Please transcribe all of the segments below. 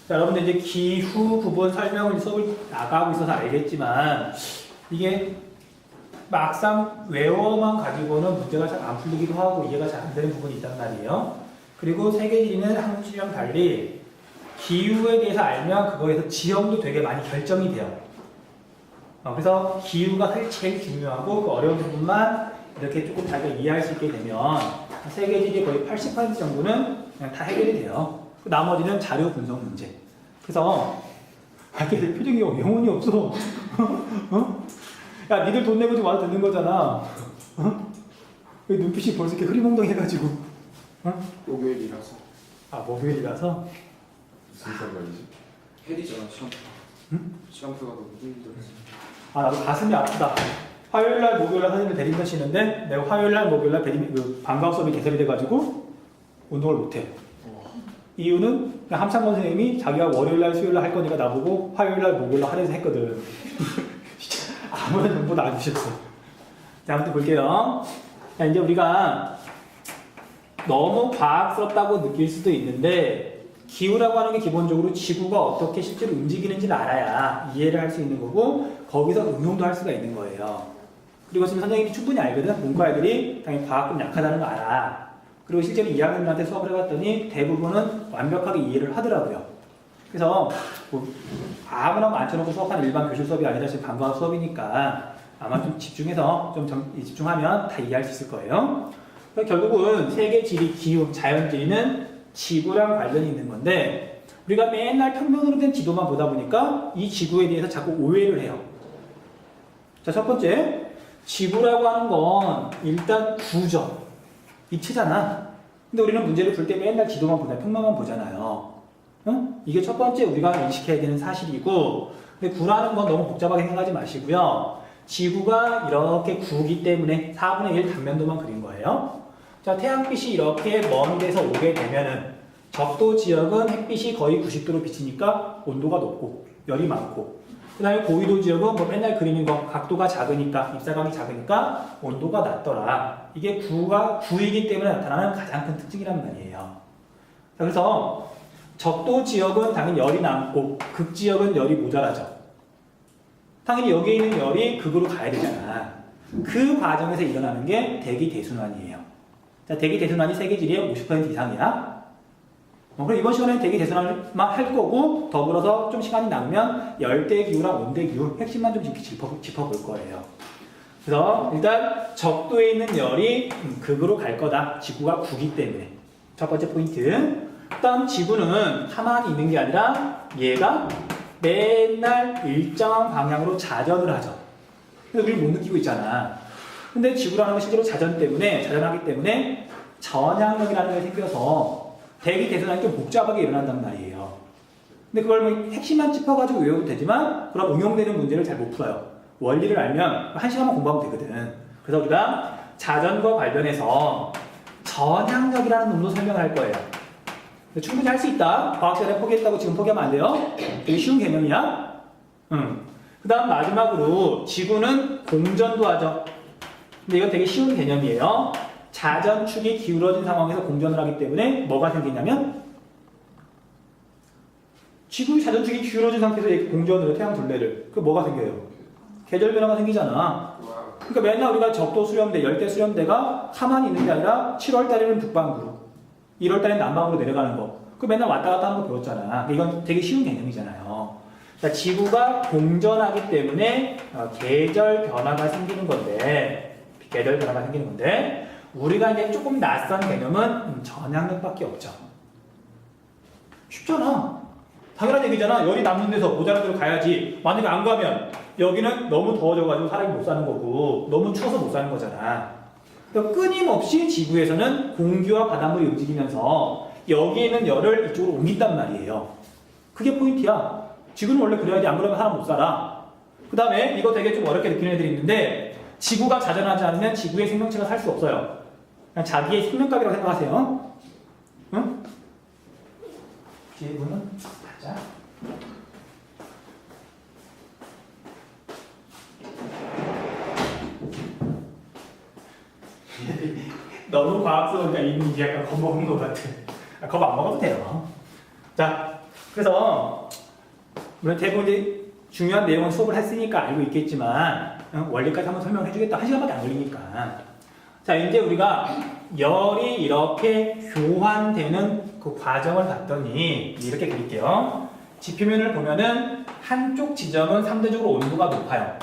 자, 여러분들 이제 기후 부분 설명을 수업을 나가고 있어서 알겠지만 이게 막상 외워만 가지고는 문제가 잘 안 풀리기도 하고 이해가 잘 안 되는 부분이 있단 말이에요. 그리고 세계지리는 한국지리랑 달리 기후에 대해서 알면 그거에서 지형도 되게 많이 결정이 돼요. 그래서 기후가 사실 제일 중요하고 그 어려운 부분만 이렇게 조금 자기가 이해할 수 있게 되면 세계지리 거의 80% 정도는 그냥 다 해결이 돼요. 나머지는 자료 분석 문제. 그래서 이게 내 표정이 영혼이 없어. 어? 야, 니들 돈 내고 좀 와서 듣는 거잖아. 어? 왜 눈빛이 벌써 이렇게 흐리멍덩해가지고. 어? 목요일이라서. 아, 목요일이라서? 무슨 상관이지? 헬이잖아, 시간표가. 응? 시간표가 너무 힘들어서. 아, 나도 가슴이 아프다. 화요일날, 목요일날 선생님이 대리면 쉬는데 내가 화요일날, 목요일날 방과후 수업이 개설이 돼가지고 운동을 못해. 이유는 함창권 선생님이 자기가 월요일날, 수요일날 할 거니까 나보고 화요일날, 목요일날 하래서 했거든. 진짜 아무런 정보도 안 주셨어. 자, 아무튼 볼게요. 자, 이제 우리가 너무 과학스럽다고 느낄 수도 있는데 기후라고 하는 게 기본적으로 지구가 어떻게 실제로 움직이는지를 알아야 이해를 할 수 있는 거고 거기서 응용도 할 수가 있는 거예요. 그리고 지금 선생님이 충분히 알거든. 문과 애들이 당연히 과학 좀 약하다는 거 알아. 그리고 실제로 2학년들한테 수업을 해봤더니 대부분은 완벽하게 이해를 하더라고요. 그래서 뭐 아무나 앉혀놓고 수업하는 일반 교실 수업이 아니라 지금 방과후 수업이니까 아마 좀 집중해서 집중하면 다 이해할 수 있을 거예요. 그래서 결국은 세계 지리, 기후, 자연지리는 지구랑 관련이 있는 건데 우리가 맨날 평면으로 된 지도만 보다 보니까 이 지구에 대해서 자꾸 오해를 해요. 자, 첫 번째, 지구라고 하는 건 일단 구죠. 입체잖아. 근데 우리는 문제를 풀 때 맨날 지도만 보나 평면만 보잖아요. 응? 이게 첫 번째 우리가 인식해야 되는 사실이고, 근데 구라는 건 너무 복잡하게 생각하지 마시고요. 지구가 이렇게 구기 때문에 4분의 1 단면도만 그린 거예요. 자, 태양빛이 이렇게 먼 데서 오게 되면은 적도 지역은 햇빛이 거의 90도로 비치니까 온도가 높고 열이 많고, 그 다음에 고위도 지역은 뭐 맨날 그리는 거 각도가 작으니까 입사각이 작으니까 온도가 낮더라. 이게 구이기 때문에 나타나는 가장 큰 특징이란 말이에요. 자, 그래서 적도 지역은 당연히 열이 남고 극지역은 열이 모자라죠. 당연히 여기에 있는 열이 극으로 가야 되잖아. 그 과정에서 일어나는 게 대기 대순환이에요. 자, 대기 대순환이 세계지리의 50% 이상이야. 그럼 이번 시간에는 대기 대순환만 할 거고 더불어서 좀 시간이 남으면 열대기후랑 온대기후 핵심만 좀 짚어볼 거예요. 그래서 일단 적도에 있는 열이 극으로 갈 거다. 지구가 구기 때문에. 첫 번째 포인트. 다음 지구는 가만히 있는 게 아니라 얘가 맨날 일정한 방향으로 자전을 하죠. 그래서 우리는 못 느끼고 있잖아. 근데 지구라는 건 실제로 자전하기 때문에 전향력이라는 게 생겨서 대기 대순환이 좀 복잡하게 일어난단 말이에요. 근데 그걸 뭐 핵심만 짚어가지고 외워도 되지만 그럼 응용되는 문제를 잘 못 풀어요. 원리를 알면 1시간만 공부하면 되거든. 그래서 우리가 자전거 관련해서 전향력이라는 놈도 설명을 할 거예요. 충분히 할 수 있다. 과학 시간에 포기했다고 지금 포기하면 안 돼요. 되게 쉬운 개념이야. 그 다음 마지막으로 지구는 공전도 하죠. 근데 이건 되게 쉬운 개념이에요. 자전축이 기울어진 상황에서 공전을 하기 때문에 뭐가 생기냐면 지구의 자전축이 기울어진 상태에서 공전을 해요. 태양 둘레를. 그 뭐가 생겨요? 계절 변화가 생기잖아. 그러니까 맨날 우리가 적도 수렴대, 열대 수렴대가 가만히 있는 게 아니라 7월 달에는 북반구로 1월 달에는 남반구로 내려가는 거. 그 맨날 왔다 갔다 하는 거 배웠잖아. 이건 되게 쉬운 개념이잖아요. 자, 지구가 공전하기 때문에 계절 변화가 생기는 건데 우리가 이제 조금 낯선 개념은 전향력밖에 없죠. 쉽잖아. 당연한 얘기잖아. 열이 남는 데서 모자란 데로 가야지. 만약에 안 가면 여기는 너무 더워져가지고 사람이 못 사는 거고 너무 추워서 못 사는 거잖아. 그러니까 끊임없이 지구에서는 공기와 바닷물이 움직이면서 여기에 있는 열을 이쪽으로 옮긴단 말이에요. 그게 포인트야. 지구는 원래 그래야지. 안 그러면 사람 못 살아. 그 다음에 이거 되게 좀 어렵게 느끼는 애들이 있는데 지구가 자전하지 않으면 지구의 생명체가 살 수 없어요. 그냥 자기의 생명값이라고 생각하세요. 응? 뒤에 분은 가자. 너무 과학스러우니까 이미 이제 약간 겁먹은 것 같아. 겁 안 먹어도 돼요. 자, 그래서 물론 대부분 이제 중요한 내용은 수업을 했으니까 알고 있겠지만 원리까지 한번 설명해 주겠다. 1시간밖에 안 걸리니까. 자, 이제 우리가 열이 이렇게 교환되는 그 과정을 봤더니 이렇게 그릴게요. 지표면을 보면은 한쪽 지점은 상대적으로 온도가 높아요.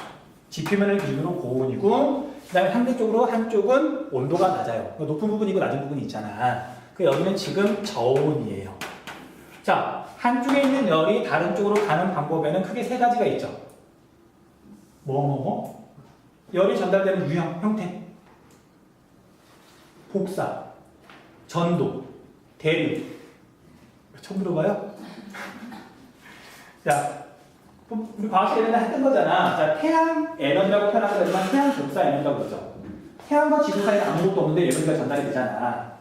지표면을 기준으로 고온이고 그 다음에 상대적으로 한쪽은 온도가 낮아요. 높은 부분이고 낮은 부분이 있잖아. 그 여기는 지금 저온이에요. 자, 한쪽에 있는 열이 다른 쪽으로 가는 방법에는 크게 세 가지가 있죠. 뭐? 열이 전달되는 유형, 형태. 복사, 전도, 대류. 처음 들어봐요? 자, 우리 과학 시간에 했던 거잖아. 자, 태양 에너지라고 표현하는 거지만 태양 복사 에너지라고 그러죠. 태양과 지구 사이에 아무것도 없는데 에너지가 전달이 되잖아.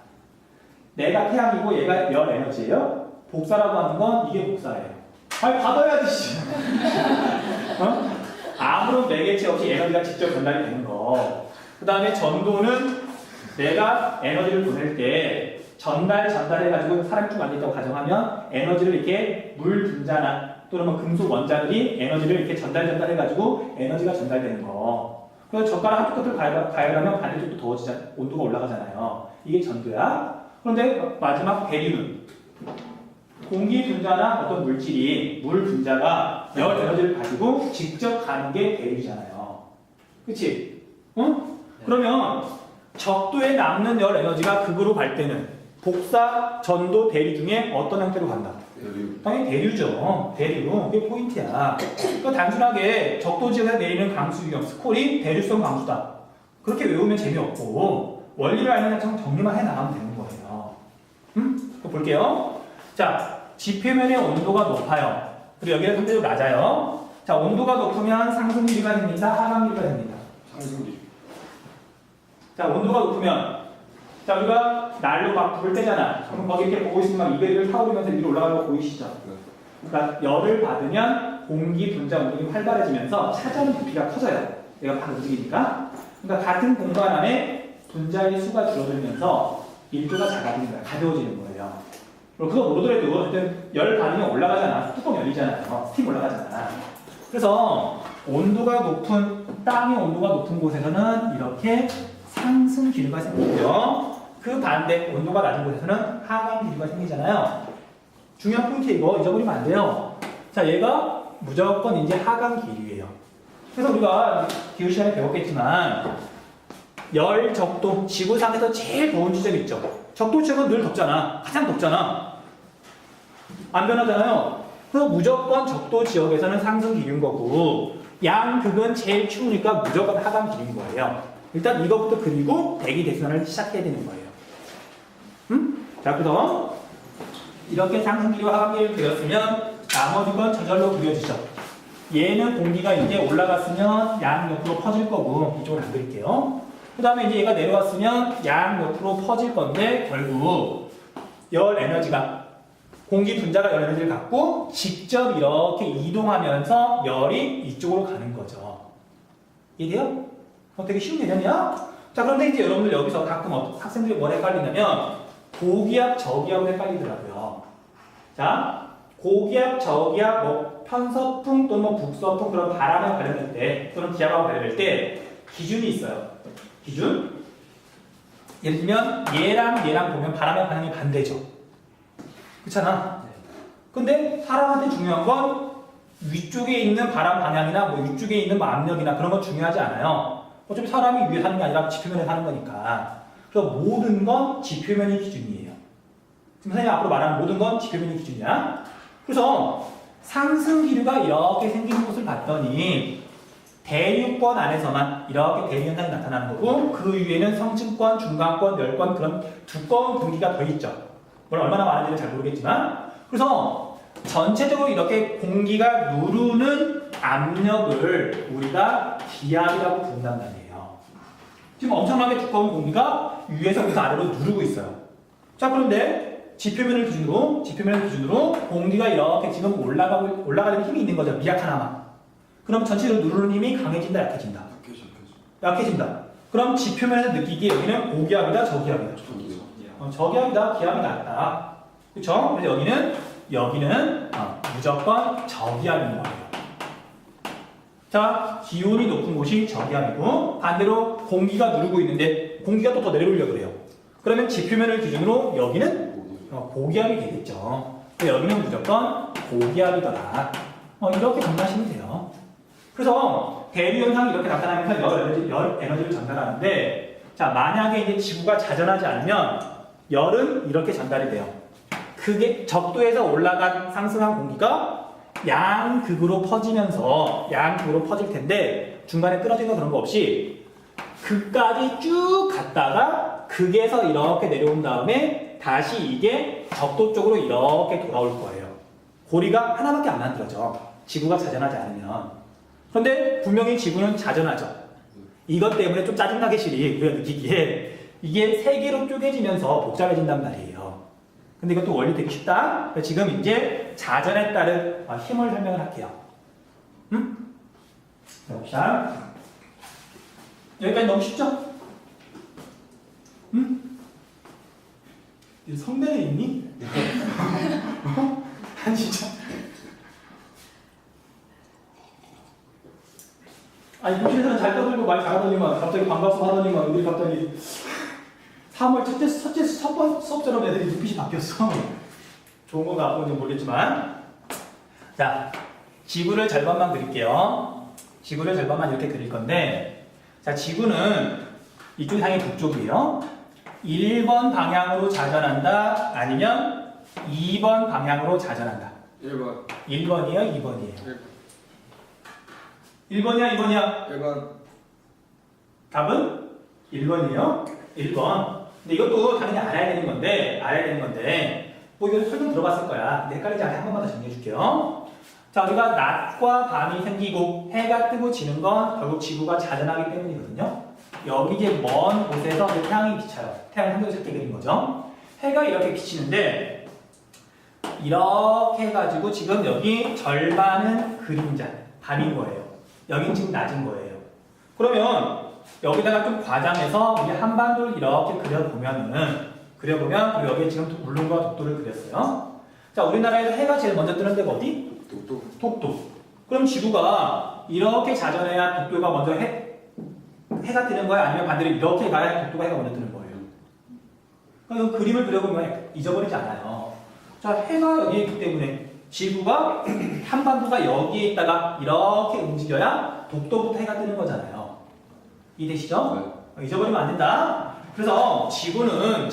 내가 태양이고 얘가 열 에너지예요. 복사라고 하는 건 이게 복사예요. 아니, 받아야지, 씨. 어? 아무런 매개체 없이 에너지가 직접 전달이 되는 거. 그 다음에 전도는 내가 에너지를 보낼 때 전달해가지고 사람이 쭉 앉아있다고 가정하면 에너지를 이렇게 물 분자나 또는 뭐 금속 원자들이 에너지를 이렇게 전달해가지고 에너지가 전달되는 거. 그래서 젓가락 한쪽 끝을 가열하면 반대쪽도 더워지잖아. 온도가 올라가잖아요. 이게 전도야. 그런데 마지막 대류는 공기 분자나 어떤 물질이 물 분자가 열 에너지를 가지고 직접 가는 게 대류잖아요. 그치? 응? 그러면 적도에 남는 열 에너지가 극으로 갈 때는 복사, 전도, 대류 중에 어떤 형태로 간다? 대류. 당연히 대류죠. 대류. 그게 포인트야. 그러니까 단순하게 적도 지역에 내리는 강수 유형, 스콜이 대류성 강수다. 그렇게 외우면 재미없고 원리를 알면 정리만 해나가면 되는 거예요. 볼게요. 자, 지표면의 온도가 높아요. 그리고 여기는 상대적으로 낮아요. 자, 온도가 높으면 상승기류가 생긴다, 하강기류가 생긴다. 상승기. 자, 온도가 높으면, 자, 우리가 날로 막 불 때잖아. 그럼 거기 이렇게 보고 있으면 막 이베리를 타오르면서 위로 올라가는 거 보이시죠? 그러니까 열을 받으면 공기 분자 운동이 활발해지면서 차전 부피가 커져요. 내가 막 움직이니까. 그러니까 같은 공간 안에 분자의 수가 줄어들면서 밀도가 작아지는 거야. 가벼워지는 거예요. 그리고 그거 모르더라도 어쨌든 열 받으면 올라가잖아. 뚜껑 열리잖아요. 스팀 올라가잖아. 그래서 온도가 높은, 땅의 온도가 높은 곳에서는 이렇게 상승 기류가 생기고요. 그 반대 온도가 낮은 곳에서는 하강 기류가 생기잖아요. 중요한 포인트 이거 잊어버리면 안 돼요. 자, 얘가 무조건 이제 하강 기류예요. 그래서 우리가 기후 시간에 배웠겠지만 열 적도, 지구상에서 제일 더운 지점 있죠. 적도 지역은 늘 덥잖아. 가장 덥잖아. 안 변하잖아요. 그래서 무조건 적도 지역에서는 상승 기류인 거고 양극은 제일 추우니까 무조건 하강 기류인 거예요. 일단 이것부터 그리고 대기 대순환을 시작해야 되는 거예요. 자, 그래서 이렇게 상승 기류와 하강 기류를 그렸으면 나머지 건 저절로 그려지죠. 얘는 공기가 이제 올라갔으면 양 옆으로 퍼질 거고 이쪽은 안 그릴게요. 그 다음에 이제 얘가 내려왔으면 양 옆으로 퍼질 건데 결국 열 에너지가 공기 분자가 열 에너지를 갖고 직접 이렇게 이동하면서 열이 이쪽으로 가는 거죠. 이해돼요? 되게 쉬운 개념이야? 자, 그런데 이제 여러분들 여기서 가끔 학생들이 뭘 헷갈리냐면 고기압, 저기압을 헷갈리더라고요. 자, 고기압, 저기압, 뭐 편서풍 또는 뭐 북서풍 그런 바람에 관련될 때 또는 기압하고 관련될 때 기준이 있어요. 기준? 예를 들면 얘랑 보면 바람의 방향이 반대죠. 그렇잖아. 근데 사람한테 중요한 건 위쪽에 있는 바람 방향이나 뭐 위쪽에 있는 뭐 압력이나 그런 건 중요하지 않아요. 어차피 사람이 위에 사는 게 아니라 지표면에 사는 거니까. 그래서 모든 건 지표면이 기준이에요. 지금 선생님이 앞으로 말하는 모든 건 지표면이 기준이야. 그래서 상승 기류가 이렇게 생기는 것을 봤더니 대류권 안에서만 이렇게 대류 현상이 나타나는 거고 그 위에는 성층권, 중간권, 열권 그런 두꺼운 공기가 더 있죠. 물론 얼마나 많은지는 잘 모르겠지만 그래서 전체적으로 이렇게 공기가 누르는 압력을 우리가 기압이라고 부른단 말이에요. 지금 엄청나게 두꺼운 공기가 위에서부터 아래로 누르고 있어요. 자, 그런데 지표면을 기준으로 공기가 이렇게 지금 올라가는 힘이 있는 거죠. 미약하나마. 그럼 전체적으로 누르는 힘이 강해진다, 약해진다? 약해진다. 그럼 지표면에서 느끼기에 여기는 고기압이다, 저기압이다? 저기압이다, 기압이 낮다. 그쵸? 그래서 여기는 여기는 무조건 저기압인 거예요. 자, 기온이 높은 곳이 저기압이고 반대로 공기가 누르고 있는데 공기가 또 더 내려오려고 그래요. 그러면 지표면을 기준으로 여기는 고기압이 되겠죠. 여기는 무조건 고기압이더라. 이렇게 정리하시면 돼요. 그래서 대류 현상이 이렇게 나타나면서 열 에너지를 전달하는데, 자, 만약에 이제 지구가 자전하지 않으면 열은 이렇게 전달이 돼요. 그게 적도에서 올라간 상승한 공기가 양극으로 퍼질 텐데 중간에 끊어지는 그런 거 없이 극까지 쭉 갔다가 극에서 이렇게 내려온 다음에 다시 이게 적도 쪽으로 이렇게 돌아올 거예요. 고리가 하나밖에 안 만들어져. 지구가 자전하지 않으면. 그런데 분명히 지구는 자전하죠. 이것 때문에 좀 짜증나게 시리 우리가 느끼기에 이게 세 개로 쪼개지면서 복잡해진단 말이에요. 근데 이것도 원리 되게 쉽다. 지금 이제 자전에 따른 힘을 설명을 할게요. 봅시다. 여기까지 너무 쉽죠? 이 성면에 있니? 아니 진짜. 아니 교실에서는 잘 떠들고 말 잘하더니만 갑자기 반갑소 하더니만 애들이 갑자기 3월 첫째 수업처럼 애들이 눈빛이 바뀌었어. 좋은 건가 나쁜 건지 모르겠지만, 자, 지구를 절반만 그릴게요. 지구를 절반만 이렇게 그릴 건데, 자, 지구는 이쪽 향이 북쪽이에요. 1번 방향으로 자전한다, 아니면 2번 방향으로 자전한다. 1번. 1번이에요, 2번이에요? 1번이야, 2번이야? 1번. 답은 1번이에요. 1번. 근데 이것도 당연히 알아야 되는 건데, 뭐 이거 설명 들어봤을 거야. 근데 헷갈리지 않게 한 번만 더 정리해 줄게요. 자, 우리가 낮과 밤이 생기고 해가 뜨고 지는 건 결국 지구가 자전하기 때문이거든요. 여기 이제 먼 곳에서 태양이 비쳐요. 태양 한도를 작게 그린 거죠. 해가 이렇게 비치는데, 이렇게 해가지고 지금 여기 절반은 그림자, 밤인 거예요. 여긴 지금 낮은 거예요. 그러면 여기다가 좀 과장해서 우리 한반도를 이렇게 그려보면 그리고 여기에 지금 울릉도와 독도를 그렸어요. 자, 우리나라에서 해가 제일 먼저 뜨는 데가 어디? 독도. 그럼 지구가 이렇게 자전해야 독도가 먼저 해가 뜨는 거야? 아니면 반대로 이렇게 가야 독도가 해가 먼저 뜨는 거예요? 그러니까 그림을 그려보면 잊어버리지 않아요. 자, 해가 여기에 있기 때문에 지구가 한반도가 여기에 있다가 이렇게 움직여야 독도부터 해가 뜨는 거잖아요. 이해되시죠? 네. 잊어버리면 안 된다. 그래서 지구는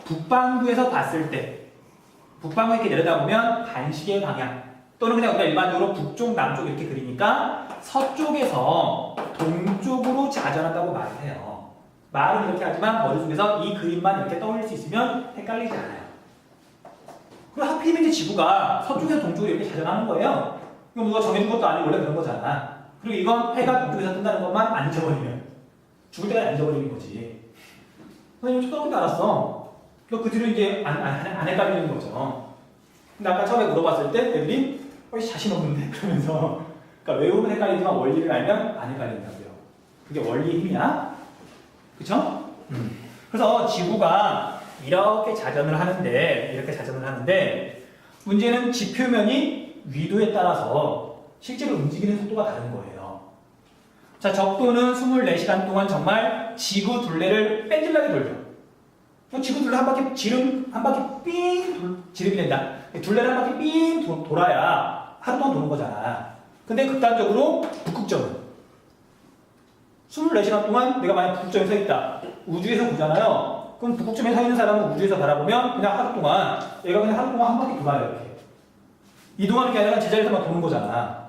북반구에서 봤을 때 북반구 이렇게 내려다보면 반시계 방향 또는 그냥 우리가 일반적으로 북쪽, 남쪽 이렇게 그리니까 서쪽에서 동쪽으로 자전한다고 말을 해요. 말은 이렇게 하지만 머릿속에서 이 그림만 이렇게 떠올릴 수 있으면 헷갈리지 않아요. 그럼 하필이면 이제 지구가 서쪽에서 동쪽으로 이렇게 자전하는 거예요. 이거 누가 정해준 것도 아니고 원래 그런 거잖아. 그리고 이건 해가 동쪽에서 뜬다는 것만 안 잊어버리면 죽을 때까지 안 잊어버리는 거지. 선생님 초등학교 때 알았어. 그 뒤로 이제 안 헷갈리는 거죠. 근데 아까 처음에 물어봤을 때 애들이 자신 없는데 그러면서 그러니까 외우면 헷갈리지만 원리를 알면 안 헷갈린다고요. 그게 원리의 힘이야. 그쵸? 그래서 지구가 이렇게 자전을 하는데 문제는 지표면이 위도에 따라서 실제로 움직이는 속도가 다른 거예요. 자, 적도는 24시간 동안 정말 지구 둘레를 뺀질나게 돌려. 지구 둘레 한 바퀴 지름이 된다. 둘레를 한 바퀴 삥 돌아야 하루 동안 도는 거잖아. 근데 극단적으로 북극점은 24시간 동안 내가 만약 북극점에 서 있다. 우주에서 보잖아요. 그럼 북극점에 서 있는 사람은 우주에서 바라보면 그냥 하루 동안 얘가 그냥 하루 동안 한 바퀴 돌아요. 이렇게. 이동하는 게 아니라 제자리에서만 도는 거잖아.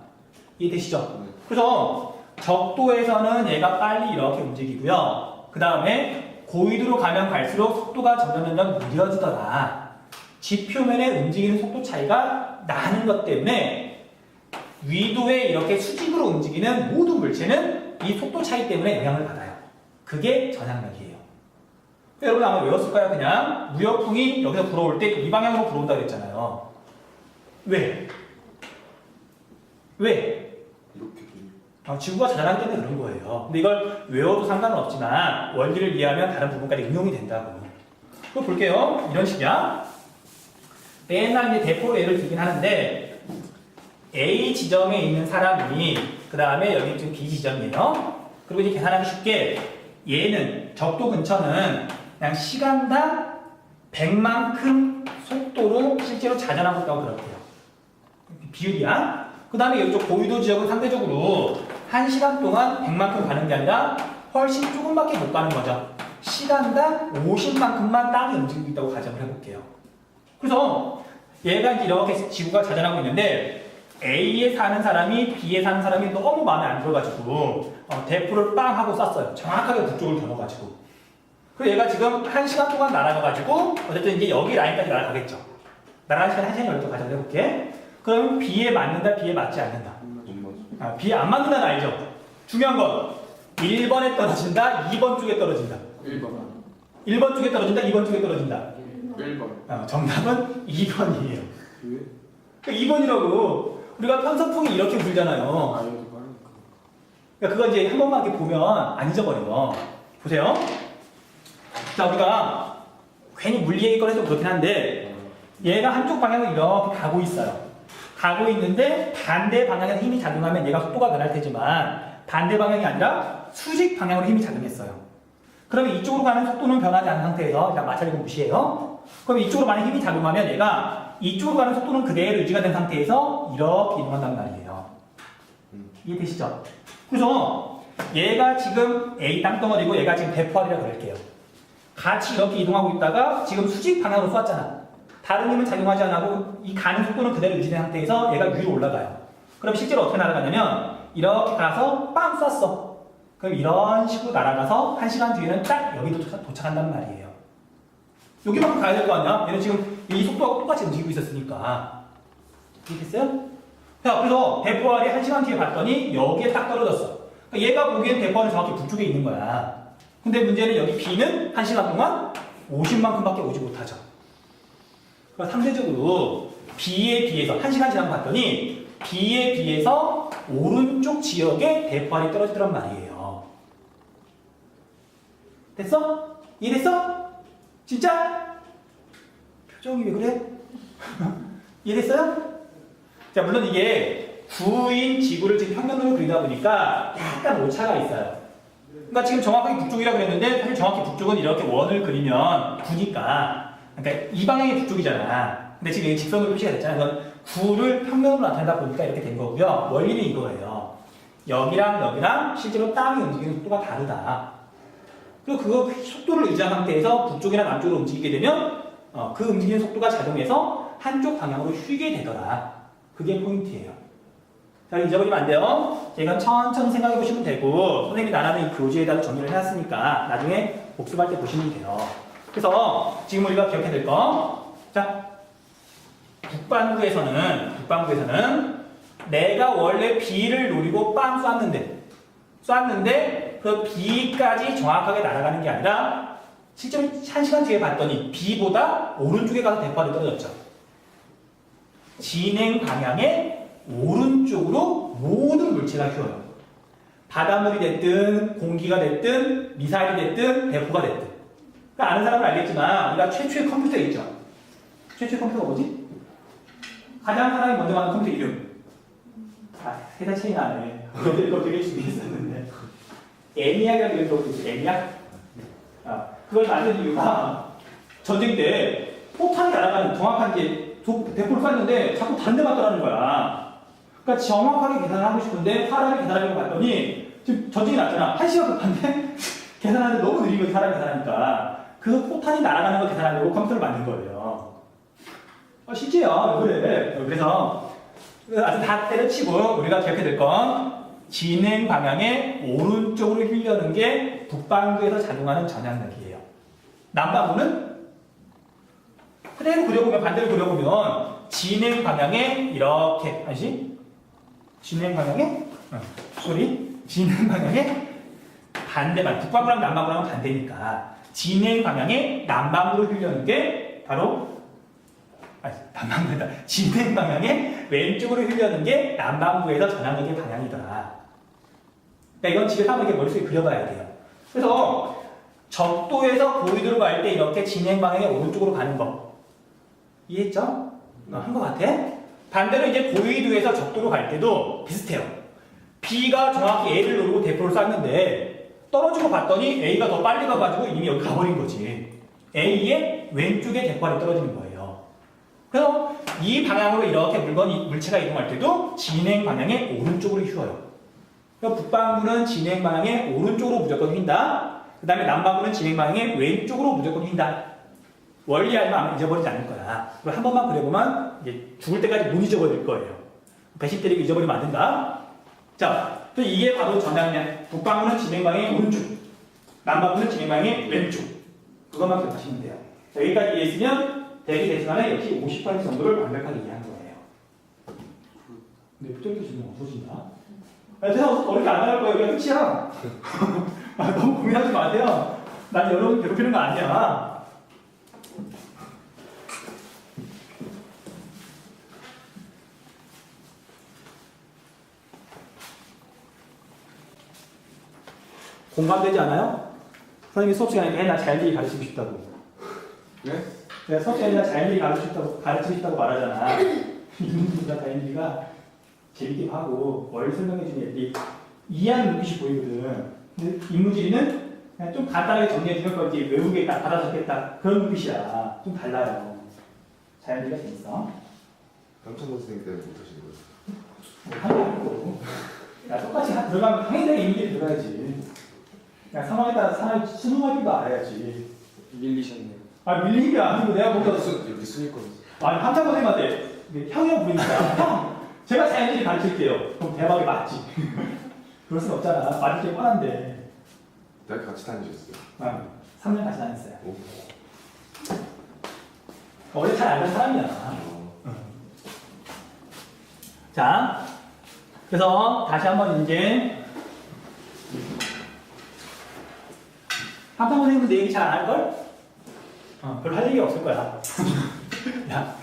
이해되시죠? 그래서 적도에서는 얘가 빨리 이렇게 움직이고요. 그 다음에 고위도로 가면 갈수록 속도가 점점 느려지더라. 지표면에 움직이는 속도 차이가 나는 것 때문에 위도에 이렇게 수직으로 움직이는 모든 물체는 이 속도 차이 때문에 영향을 받아요. 그게 전향력이에요. 여러분 아마 외웠을까요? 그냥 무역풍이 여기서 불어올 때 이 방향으로 불어온다 그랬잖아요. 왜? 지구가 자전하기 때문에 그런 거예요. 근데 이걸 외워도 상관은 없지만 원리를 이해하면 다른 부분까지 응용이 된다고. 그거 볼게요. 이런 식이야. 맨날 이제 대포로 예를 들긴 하는데 A 지점에 있는 사람이 그 다음에 여기 지금 B 지점이에요. 그리고 이제 계산하기 쉽게 얘는 적도 근처는 그냥 시간당 100만큼 속도로 실제로 자전하고 있다고 들었대요. 비율이야. 그 다음에 이쪽 고유도 지역은 상대적으로 1시간 동안 100만큼 가는 게 아니라 훨씬 조금밖에 못 가는 거죠. 시간당 50만큼만 땅이 움직이고 있다고 가정을 해볼게요. 그래서 얘가 이제 이렇게 지구가 자전하고 있는데 A에 사는 사람이 B에 사는 사람이 너무 마음에 안 들어가지고 대포를 빵 하고 쐈어요. 정확하게 북쪽을 겨눠가지고. 그리고 얘가 지금 1시간 동안 날아가가지고 어쨌든 이제 여기 라인까지 날아가겠죠. 날아가는 시간 1시간 정도 가정을 해볼게. 그럼 B에 맞는다, B에 맞지 않는다. B에 안 맞는다는 알죠? 중요한 건 1번에 떨어진다, 2번 쪽에 떨어진다. 1번. 1번 쪽에 떨어진다, 2번 쪽에 떨어진다. 1번. 정답은 2번이에요. 왜? 2번이라고 우리가 편서풍이 이렇게 불잖아요. 아, 여기 빠르니까. 그러니까 그거 이제 한 번만 이렇게 보면 안 잊어버려. 보세요. 자, 우리가 괜히 물리 얘기 꺼내서 그렇긴 한데 얘가 한쪽 방향으로 이렇게 가고 있어요. 가고 있는데 반대 방향에서 힘이 작용하면 얘가 속도가 변할 테지만 반대 방향이 아니라 수직 방향으로 힘이 작용했어요. 그러면 이쪽으로 가는 속도는 변하지 않은 상태에서 일단 마찰력을 무시해요. 그럼 이쪽으로 많이 힘이 작용하면 얘가 이쪽으로 가는 속도는 그대로 유지가 된 상태에서 이렇게 이동한단 말이에요. 이해되시죠? 그래서 얘가 지금 A 땅덩어리고 얘가 지금 대포알이라고 그럴게요. 같이 이렇게 이동하고 있다가 지금 수직 방향으로 쏘았잖아. 다른 힘은 작용하지 않고 이 가는 속도는 그대로 유지된 상태에서 얘가 위로 올라가요. 그럼 실제로 어떻게 날아가냐면 이렇게 가서 빵 쐈어. 그럼 이런 식으로 날아가서 1시간 뒤에는 딱 여기 도착한단 말이에요. 여기만큼 가야 될 거 아니야? 얘는 지금 이 속도하고 똑같이 움직이고 있었으니까. 이해됐어요? 자, 그래서 대포알이 1시간 뒤에 봤더니 여기에 딱 떨어졌어. 그러니까 얘가 보기엔 대포알은 정확히 북쪽에 있는 거야. 근데 문제는 여기 B는 1시간 동안 50만큼밖에 오지 못하죠. 그러니까 상대적으로 B에 비해서 1시간 지나고 봤더니 B에 비해서 오른쪽 지역에 대포알이 떨어지더란 말이에요. 됐어? 이해됐어? 진짜? 표정이 왜 그래? 이해됐어요? 자, 물론 이게 구인 지구를 지금 평면으로 그리다 보니까 약간 오차가 있어요. 그러니까 지금 정확하게 북쪽이라고 그랬는데 사실 정확히 북쪽은 이렇게 원을 그리면 9니까 그러니까 이 방향이 북쪽이잖아. 근데 지금 여기 직선으로 표시가 됐잖아. 그건 9를 평면으로 나타내다 보니까 이렇게 된 거고요. 원리는 이거예요. 여기랑 실제로 땅이 움직이는 속도가 다르다. 그리고 그 속도를 유지한 상태에서 북쪽이나 남쪽으로 움직이게 되면 그 움직이는 속도가 작용해서 한쪽 방향으로 휘게 되더라. 그게 포인트예요. 자, 잊어버리면 안 돼요. 제가 천천히 생각해 보시면 되고 선생님이 나라는 이 교재에다가 정리를 해놨으니까 나중에 복습할 때 보시면 돼요. 그래서 지금 우리가 기억해야 될 거. 자, 북반구에서는 내가 원래 B를 노리고 빵 쐈는데 그 B까지 정확하게 날아가는 게 아니라 실제로 1시간 뒤에 봤더니 B보다 오른쪽에 가서 대포알이 떨어졌죠. 진행 방향의 오른쪽으로 모든 물체가 휘어요. 바닷물이 됐든 공기가 됐든 미사일이 됐든 대포가 됐든. 그러니까 아는 사람은 알겠지만 우리가 최초의 컴퓨터 있죠. 최초의 컴퓨터가 뭐지? 가장 사람이 먼저 만든 컴퓨터 이름. 세 달 차이 나네. 이거 되게 준비했었는데. 애니악이라는 이름 들어보셨죠? 애니악? 그걸 만든 이유가 전쟁 때 포탄이 날아가는 정확한 이제 대포를 쐈는데 자꾸 다른 데 맞더라는 거야. 그러니까 정확하게 계산을 하고 싶은데 사람이 계산하려고 봤더니 지금 전쟁이 났잖아. 1시간 급한데 계산하는데 너무 느린 거지, 사람이 계산하니까. 그 포탄이 날아가는 걸 계산하려고 컴퓨터를 만든 거예요. 실제야. 왜 그래? 그래서 아주 다 때려치고 우리가 기억해야 될 건 진행 방향의 오른쪽으로 휘려는 게 북반구에서 작용하는 전향력이에요. 남반구는 그대로 그려보면 반대로 그려보면 진행 방향에 이렇게 아시지? 진행 방향에 진행 방향에 반대만 북반구랑 남반구랑 반대니까 진행 방향에 남반구로 휘려는 게 바로 남반구다. 진행 방향에 왼쪽으로 휘려는 게 남반구에서 전향력의 방향이더라. 그러니까 이건 집에서 한번 이렇게 머릿속에 그려봐야 돼요. 그래서 적도에서 고위도로 갈 때 이렇게 진행 방향의 오른쪽으로 가는 거 이해했죠? 한 것 같아? 반대로 이제 고위도에서 적도로 갈 때도 비슷해요. B가 정확히 A를 누르고 대포를 쐈는데 떨어지고 봤더니 A가 더 빨리 가가지고 이미 여기 가버린 거지. A의 왼쪽에 대포알이 떨어지는 거예요. 그래서 이 방향으로 이렇게 물체가 이동할 때도 진행 방향의 오른쪽으로 휘어요. 그러니까 북반구는 진행 방향의 오른쪽으로 무조건 휜다. 그 다음에 남반구는 진행 방향의 왼쪽으로 무조건 휜다. 원리 알면 아마 잊어버리지 않을 거야. 그리고 한 번만 그려보면 이제 죽을 때까지 못 잊어버릴 거예요. 배신 때리고 잊어버리면 안 된다. 자, 또 이게 바로 전향량. 북반구는 진행 방향의 오른쪽, 남반구는 진행 방향의 왼쪽. 그것만 기억하시면 돼요. 자, 여기까지 이해했으면 대기 대수간에 역시 50% 정도를 완벽하게 이해한 거예요. 근데 표정도 지금 없어진다. 그래서 어렵게 안 나갈 거예요. 그냥 끝이야. 너무 고민하지 마세요. 난 여러분 괴롭히는 거 아니야. 공감되지 않아요? 선생님이 수업 시간에 맨날 자연주의 가르치고 싶다고. 네? 내가 수업 시간에 자연주의 가르치고 싶다고 말하잖아. 이분들과 자연주의가 재밌게 하고 뭘 설명해주는 애들이 이해하는 눈빛이 보이거든. 근데 인문지리는 그냥 좀 간단하게 정리해주는 거지 외우겠다, 받아적겠다 그런 눈빛이야. 좀 달라요. 자연주의가 재밌어. 삼천 선생님 때문에 못하시는 거예요? 한번 거고. 야, 똑같이 들어가면 당연히 인문지리 들어가야지. 야, 상황에 따라 사람이 수능할 줄도 알아야지. 밀리셨네요. 아, 밀린 게 아니고 내가 뭔가 여기 순위권 아니 한참 선생님한테 형이라고 부르니까 형 제가 자연주의 가르칠게요. 그럼 대박이 맞지. 그럴 순 없잖아. 맞을 게 뻔한데. 대학 같이 다니셨어요? 아, 3년 같이 다녔어요. 오. 원래 잘 알던 사람이야. 자, 그래서 다시 한번 이제 한참 선생님도 내 얘기 잘 안 할걸? 별로 할 얘기 없을 거야. 야,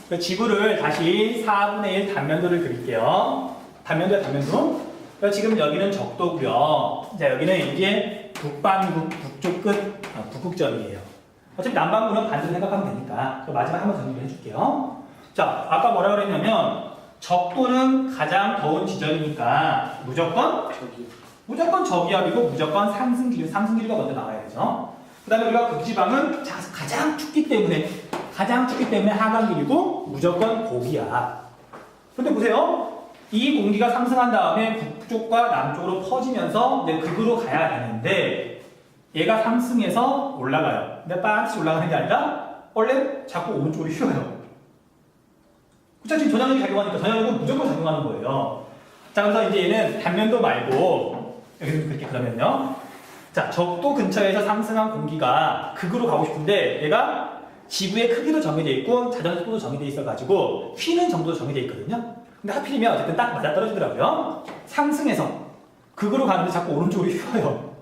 그 지구를 다시 4분의 1 단면도를 그릴게요. 단면도야, 단면도. 그래서 지금 여기는 적도고요. 자, 여기는 이제 북반구, 북쪽 끝, 북극점이에요. 어차피 남반구는 반대로 생각하면 되니까. 마지막 한번 정리를 해줄게요. 자, 아까 뭐라 그랬냐면 적도는 가장 더운 지점이니까 무조건 저기압이고 무조건 상승기류가 먼저 나와야 되죠. 그 다음에 우리가 극지방은 가장 춥기 때문에 하강기류고 무조건 고기야. 근데 보세요. 이 공기가 상승한 다음에 북쪽과 남쪽으로 퍼지면서 이제 극으로 가야 되는데 얘가 상승해서 올라가요. 근데 반드시 올라가는 게 아니라 원래 자꾸 오른쪽으로 휘어요. 그쵸? 지금 전향력이 작용하니까 전향력은 무조건 작용하는 거예요. 자, 그래서 이제 얘는 단면도 말고 여기서 그렇게 그러면요. 자, 적도 근처에서 상승한 공기가 극으로 가고 싶은데 얘가 지구의 크기도 정해져 있고 자전 속도도 정해져 있어가지고 휘는 정도도 정해져 있거든요. 근데 하필이면 어쨌든 딱 맞아떨어지더라고요. 상승해서 극으로 가는데 자꾸 오른쪽으로 휘어요.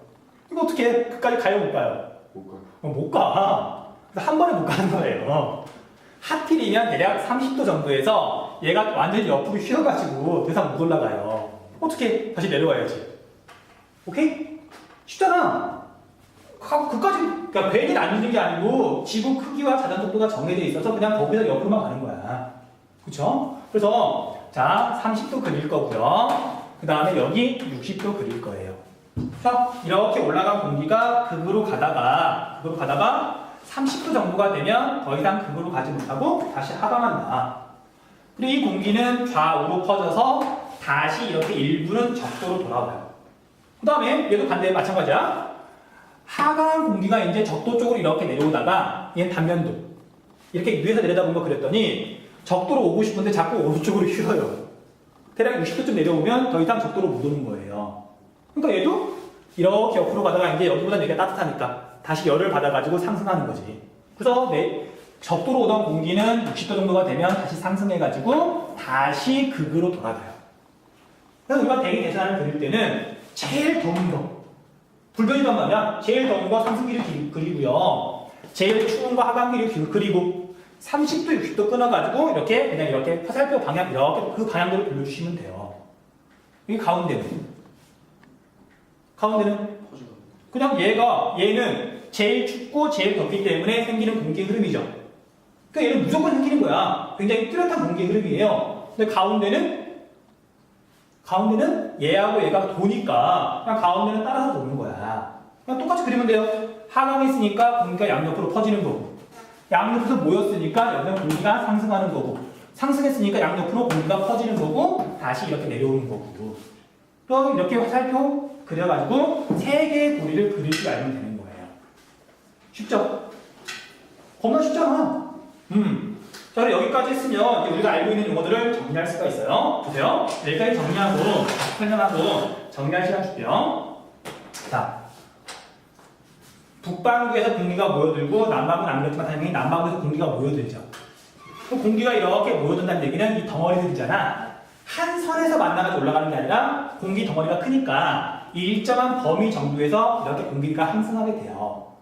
이거 어떻게 끝까지 가요, 못 가요? 못 가요. 못 가. 그래서 한 번에 못 가는 거예요. 하필이면 대략 30도 정도에서 얘가 완전히 옆으로 휘어가지고 더 이상 못 올라가요. 어떻게 다시 내려와야지. 오케이? 쉽잖아. 그까지, 그러니까 괜히 앉는 게 아니고 지구 크기와 자전 속도가 정해져 있어서 그냥 거기서 옆으로만 가는 거야. 그쵸? 그래서 자, 30도 그릴 거고요. 그 다음에 여기 60도 그릴 거예요. 자, 이렇게 올라간 공기가 극으로 가다가 30도 정도가 되면 더 이상 극으로 가지 못하고 다시 하강한다. 그리고 이 공기는 좌우로 퍼져서 다시 이렇게 일부는 적도로 돌아와요. 그 다음에 얘도 반대에 마찬가지야. 하강 공기가 이제 적도 쪽으로 이렇게 내려오다가 얘는 단면도 이렇게 위에서 내려다본 거 그랬더니 적도로 오고 싶은데 자꾸 오른쪽으로 휘어요. 대략 60도쯤 내려오면 더 이상 적도로 못 오는 거예요. 그러니까 얘도 이렇게 옆으로 가다가 이제 여기보다 여기가 따뜻하니까 다시 열을 받아가지고 상승하는 거지. 그래서 적도로 오던 공기는 60도 정도가 되면 다시 상승해가지고 다시 극으로 돌아가요. 그래서 우리가 대기 대전환을 그릴 때는 제일 더운 거 불변이란 말이야. 제일 더운 거 상승기류 그리고요. 제일 추운 거 하강기류 그리고 30도, 60도 끊어가지고 이렇게 그냥 이렇게 화살표 방향 이렇게 그 방향대로 돌려주시면 돼요. 여기 가운데는 그냥 얘는 제일 춥고 제일 덥기 때문에 생기는 공기 흐름이죠. 그러니까 얘는 무조건 생기는 거야. 굉장히 뚜렷한 공기의 흐름이에요. 근데 가운데는 얘하고 얘가 도니까 그냥 가운데는 따라서 도는 거야. 그냥 똑같이 그리면 돼요. 하강에 있으니까 공기가 양옆으로 퍼지는 거고, 양옆에서 모였으니까 여기는 공기가 상승하는 거고, 상승했으니까 양옆으로 공기가 퍼지는 거고, 다시 이렇게 내려오는 거고. 그럼 이렇게 살펴 그려가지고 세 개의 고리를 그릴 줄 알면 되는 거예요. 쉽죠? 겁나 쉽잖아. 자, 그럼 여기까지 했으면 이제 우리가 알고 있는 용어들을 정리할 수가 있어요. 보세요. 여기까지 정리하고, 설명하고, 정리할 시간 줄게요. 자, 북반구에서 공기가 모여들고, 남반구는 안 그렇지만 당연히 남반구에서 공기가 모여들죠. 그럼 공기가 이렇게 모여든다는 얘기는 이 덩어리들이잖아. 한 선에서 만나가지고 올라가는 게 아니라 공기 덩어리가 크니까 일정한 범위 정도에서 이렇게 공기가 상승하게 돼요.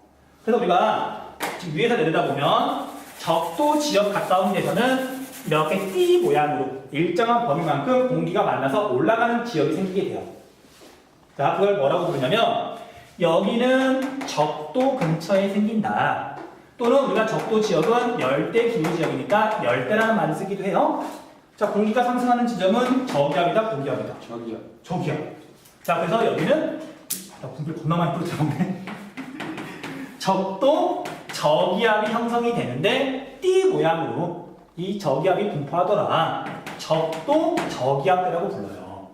그래서 우리가 지금 위에서 내려다보면 적도 지역 가까운 데서는 이렇게 띠 모양으로 일정한 범위만큼 공기가 만나서 올라가는 지역이 생기게 돼요. 자, 그걸 뭐라고 부르냐면 여기는 적도 근처에 생긴다. 또는 우리가 적도 지역은 열대 기후 지역이니까 열대라는 말을 쓰기도 해요. 자, 공기가 상승하는 지점은 저기압이다, 고기압이다. 저기요. 저기압. 자, 그래서 여기는 분필 겁나 많이 뿌렸더라고요. 적도 저기압이 형성이 되는데 띠 모양으로 이 저기압이 분포하더라. 적도 저기압대라고 불러요.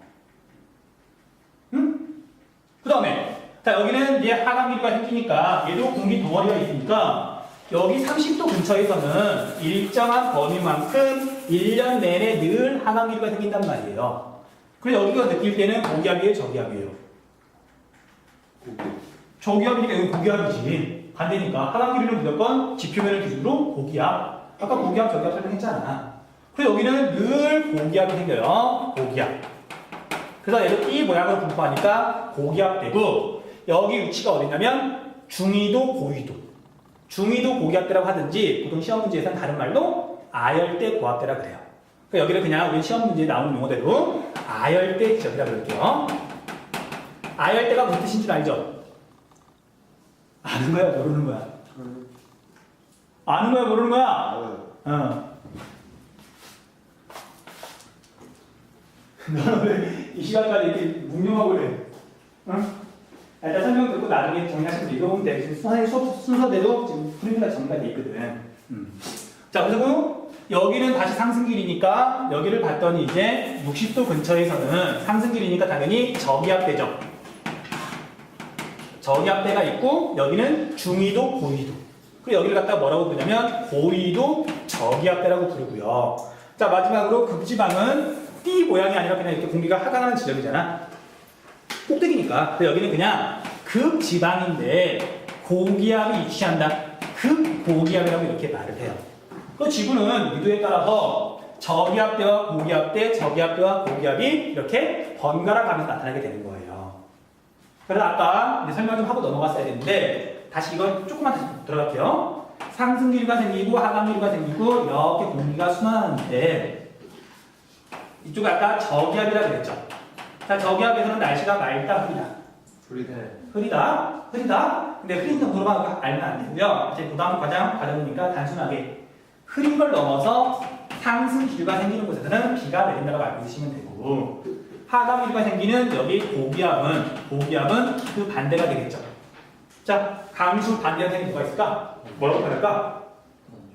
응? 그 다음에 자, 여기는 이제 하강기류가 생기니까 얘도 공기 덩어리가 있으니까 여기 30도 근처에서는 일정한 범위만큼 1년 내내 늘 하강기류가 생긴단 말이에요. 그래서 여기가 느낄 때는 고기압이에요, 저기압이에요? 저기압이니까 여기 고기압이지. 반대니까 하강기류는 무조건 지표면을 기준으로 고기압. 아까 고기압, 저기압 설명했잖아. 그래서 여기는 늘 고기압이 생겨요. 고기압. 그래서 얘도 이 모양으로 분포하니까 고기압되고, 여기 위치가 어디냐면 중위도, 고위도. 중위도 고기압대라고 하든지 보통 시험 문제에서는 다른 말로 아열대 고압대라 그래요. 그러니까 여기를 그냥 우리 시험 문제에 나오는 용어대로 아열대 지역이라고 그럴게요. 아열대가 무슨 뜻인 줄 알죠? 아는 거야, 모르는 거야? 아는 거야, 모르는 거야? 알아요. 너는 왜 이 시간까지 이렇게 묵념하고 그래? 응? 일단 설명 듣고 나중에 정리하시면 읽어보면 돼. 지금 선생님 수업 순서대로 지금 프린트가 정리가 돼 있거든. 자, 그리고 여기는 다시 상승길이니까 여기를 봤더니 이제 60도 근처에서는 상승길이니까 당연히 저기압대죠. 저기압대가 있고 여기는 중위도, 고위도. 그리고 여기를 갖다 뭐라고 부르냐면 고위도 저기압대라고 부르고요. 자, 마지막으로 극지방은 띠 모양이 아니라 그냥 이렇게 공기가 하강하는 지점이잖아. 꼭대기니까. 그래서 여기는 그냥 극지방인데 고기압이 위치한다. 극고기압이라고 이렇게 말을 해요. 그 지구는 위도에 따라서 저기압대와 고기압대, 저기압대와 고기압이 이렇게 번갈아 가면서 나타나게 되는 거예요. 그래서 아까 이제 설명 좀 하고 넘어갔어야 되는데 다시 이건 조금만 다시 들어갈게요. 상승기류가 생기고 하강기류가 생기고 이렇게 공기가 순환하는데 이쪽에 아까 저기압이라고 그랬죠. 자, 저기압에서는 날씨가 맑다, 흐리다. 흐리다. 근데 흐린 정도로만 알면 안 되고요. 이제 그 다음 과정이니까 단순하게 흐린 걸 넘어서 상승 기류가 생기는 곳에서는 비가 내린다고 알고 있으시면 되고, 하강 기류가 생기는 여기 고기압은 그 반대가 되겠죠. 자, 강수 반대가 생긴 뭐가 있을까? 뭐라고 말할까?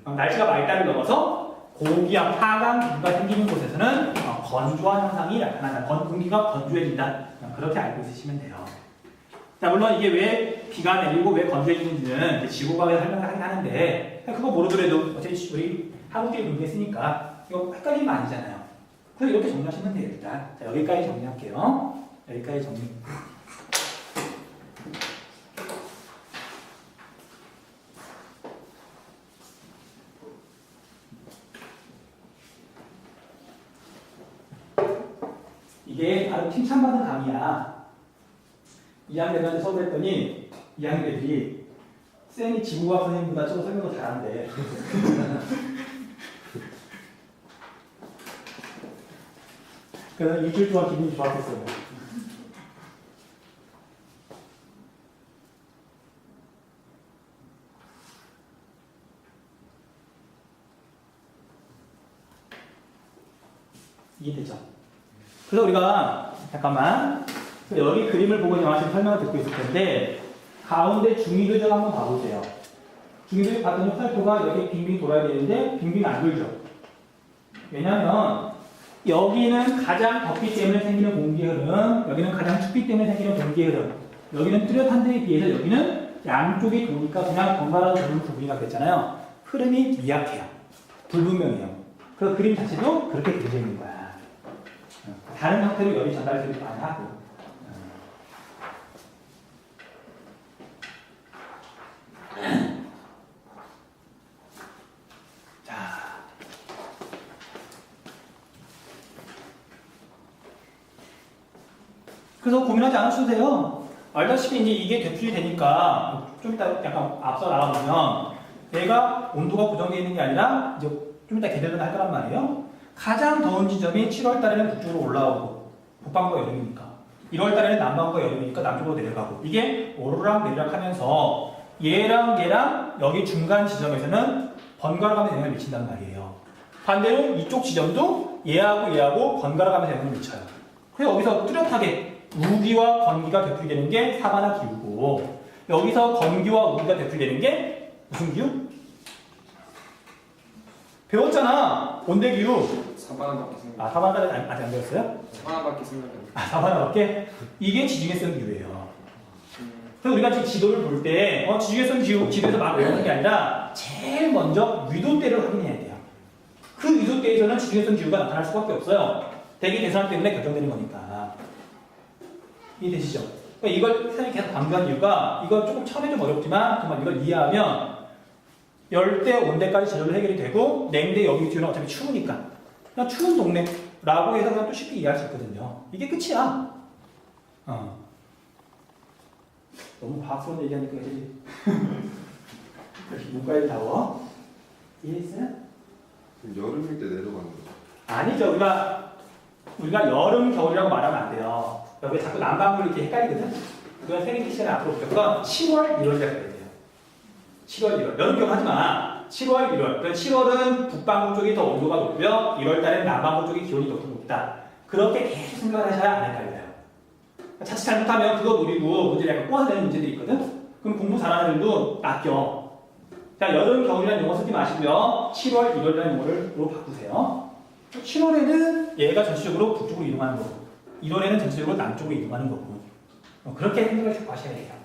날씨가 맑다를 넘어서 고기압, 하강 기류가 생기는 곳에서는 건조한 현상이 나타난다. 공기가 건조해진다. 그렇게 알고 있으시면 돼요. 자, 물론 이게 왜 비가 내리고 왜 건조해지는지는 지구과학에서 설명을 하긴 하는데 그거 모르더라도 어차피 우리 학업계 문제 쓰니까 이거 헷갈리면 아니잖아요. 그래서 이렇게 정리하시면 돼요. 일단 자, 여기까지 정리할게요. 여기까지 정리. 이게 바로 칭찬받은 강의야. 2학년한테 수업을 했더니 2학년 애들이 쌤이 지구과학 선생님보다 좀 설명 더 잘하는데 그래서 일주일 동안 기분이 좋았겠어요. 이해되죠? 그래서 우리가 잠깐만 여기 그림을 보고 영화식 설명을 듣고 있을 텐데 가운데 중위도적 한번 봐보세요. 중위도적 봤더니 활표가 이렇게 빙빙 돌아야 되는데 빙빙 안 돌죠. 왜냐하면 여기는 가장 덥기 때문에 생기는 공기의 흐름, 여기는 가장 춥기 때문에 생기는 공기의 흐름, 여기는 뚜렷한 데에 비해서 여기는 양쪽이 도니까 그냥 번갈아서 도는 부분이가 됐잖아요. 흐름이 미약해요. 불분명해요. 그래서 그림 자체도 그렇게 그려져 있는 거야. 다른 형태로 열이 전달되기도 많이 하고. 자. 그래서 고민하지 않으셔도 돼요. 알다시피 이제 이게 되풀이 되니까 좀 이따 약간 앞서 나가보면 얘가 온도가 고정되어 있는 게 아니라 이제 좀 이따 개별로 할 거란 말이에요. 가장 더운 지점이 7월 달에는 북쪽으로 올라오고 북방과 여름이니까 1월 달에는 남방과 여름이니까 남쪽으로 내려가고 이게 오르락 내리락 하면서 얘랑 얘랑 여기 중간 지점에서는 번갈아가면서 영향을 미친단 말이에요. 반대로 이쪽 지점도 얘하고 번갈아가면서 영향을 미쳐요. 그래서 여기서 뚜렷하게 우기와 건기가 되풀이되는 게 사바나 기후고 여기서 건기와 우기가 되풀이되는 게 무슨 기후? 배웠잖아. 온대기후. 사바나밖에 생각. 아, 사바나는 아직 안 배웠어요? 사바나밖에 생각 안 나. 아, 사바나밖에? 이게 지중해성 기후예요. 그래서 우리가 지금 지도를 볼 때 지중해성 기후 지도에서 막 외우는 게 아니라 제일 먼저 위도대를 확인해야 돼요. 그 위도대에서는 지중해성 기후가 나타날 수밖에 없어요. 대기 대상 때문에 결정되는 거니까. 이해되시죠? 그러니까 이걸 사람이 계속 강조한 이유가 이거 조금 처음에 좀 어렵지만 정말 이걸 이해하면 열대, 온대까지 제대로 해결이 되고 냉대, 여기 뒤는 어차피 추우니까 그냥 추운 동네라고 해서 그냥 또 쉽게 이해할 수 있거든요. 이게 끝이야. 너무 과학스러운 얘기하니까 이제 문과일 다워. 이해했어요? 여름일 때 내려가는 거죠. 아니죠. 우리가 여름, 겨울이라고 말하면 안 돼요. 여기 자꾸 남방으로 이렇게 헷갈리거든? 우리가 생일 시간에 앞으로 무조건 7월, 1월이라고 해야 돼요. 7월, 1월. 여름, 겨울 하지 마. 7월, 1월. 그러니까 7월은 북반구 쪽이 더 온도가 높고요. 1월 달에는 남반구 쪽이 기온이 더 높다. 그렇게 계속 생각을 하셔야 안 헷갈려요. 자칫 잘못하면 그거 노리고 문제를 약간 꼬아서 내는 문제들이 있거든? 그럼 공부 잘하는 애들도 낚여. 자, 여름, 겨울이라는 용어 쓰지 마시고요. 7월, 1월이라는 용어로 바꾸세요. 7월에는 얘가 전체적으로 북쪽으로 이동하는 거고 1월에는 전체적으로 남쪽으로 이동하는 거고 그렇게 생각을 자꾸 하셔야 돼요.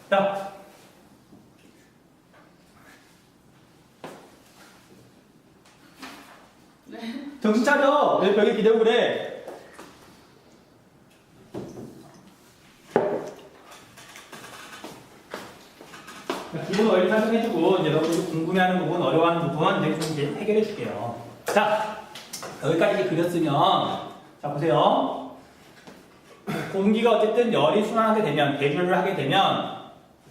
자, 정신 차려. 왜 벽에 기대고 그래? 기본 원리 설명해주고 이제 여러분들 궁금해하는 부분, 어려워하는 부분 이제 좀 해결해줄게요. 자, 여기까지 이렇게 그렸으면 자 보세요. 공기가 어쨌든 열이 순환하게 되면 대류를 하게 되면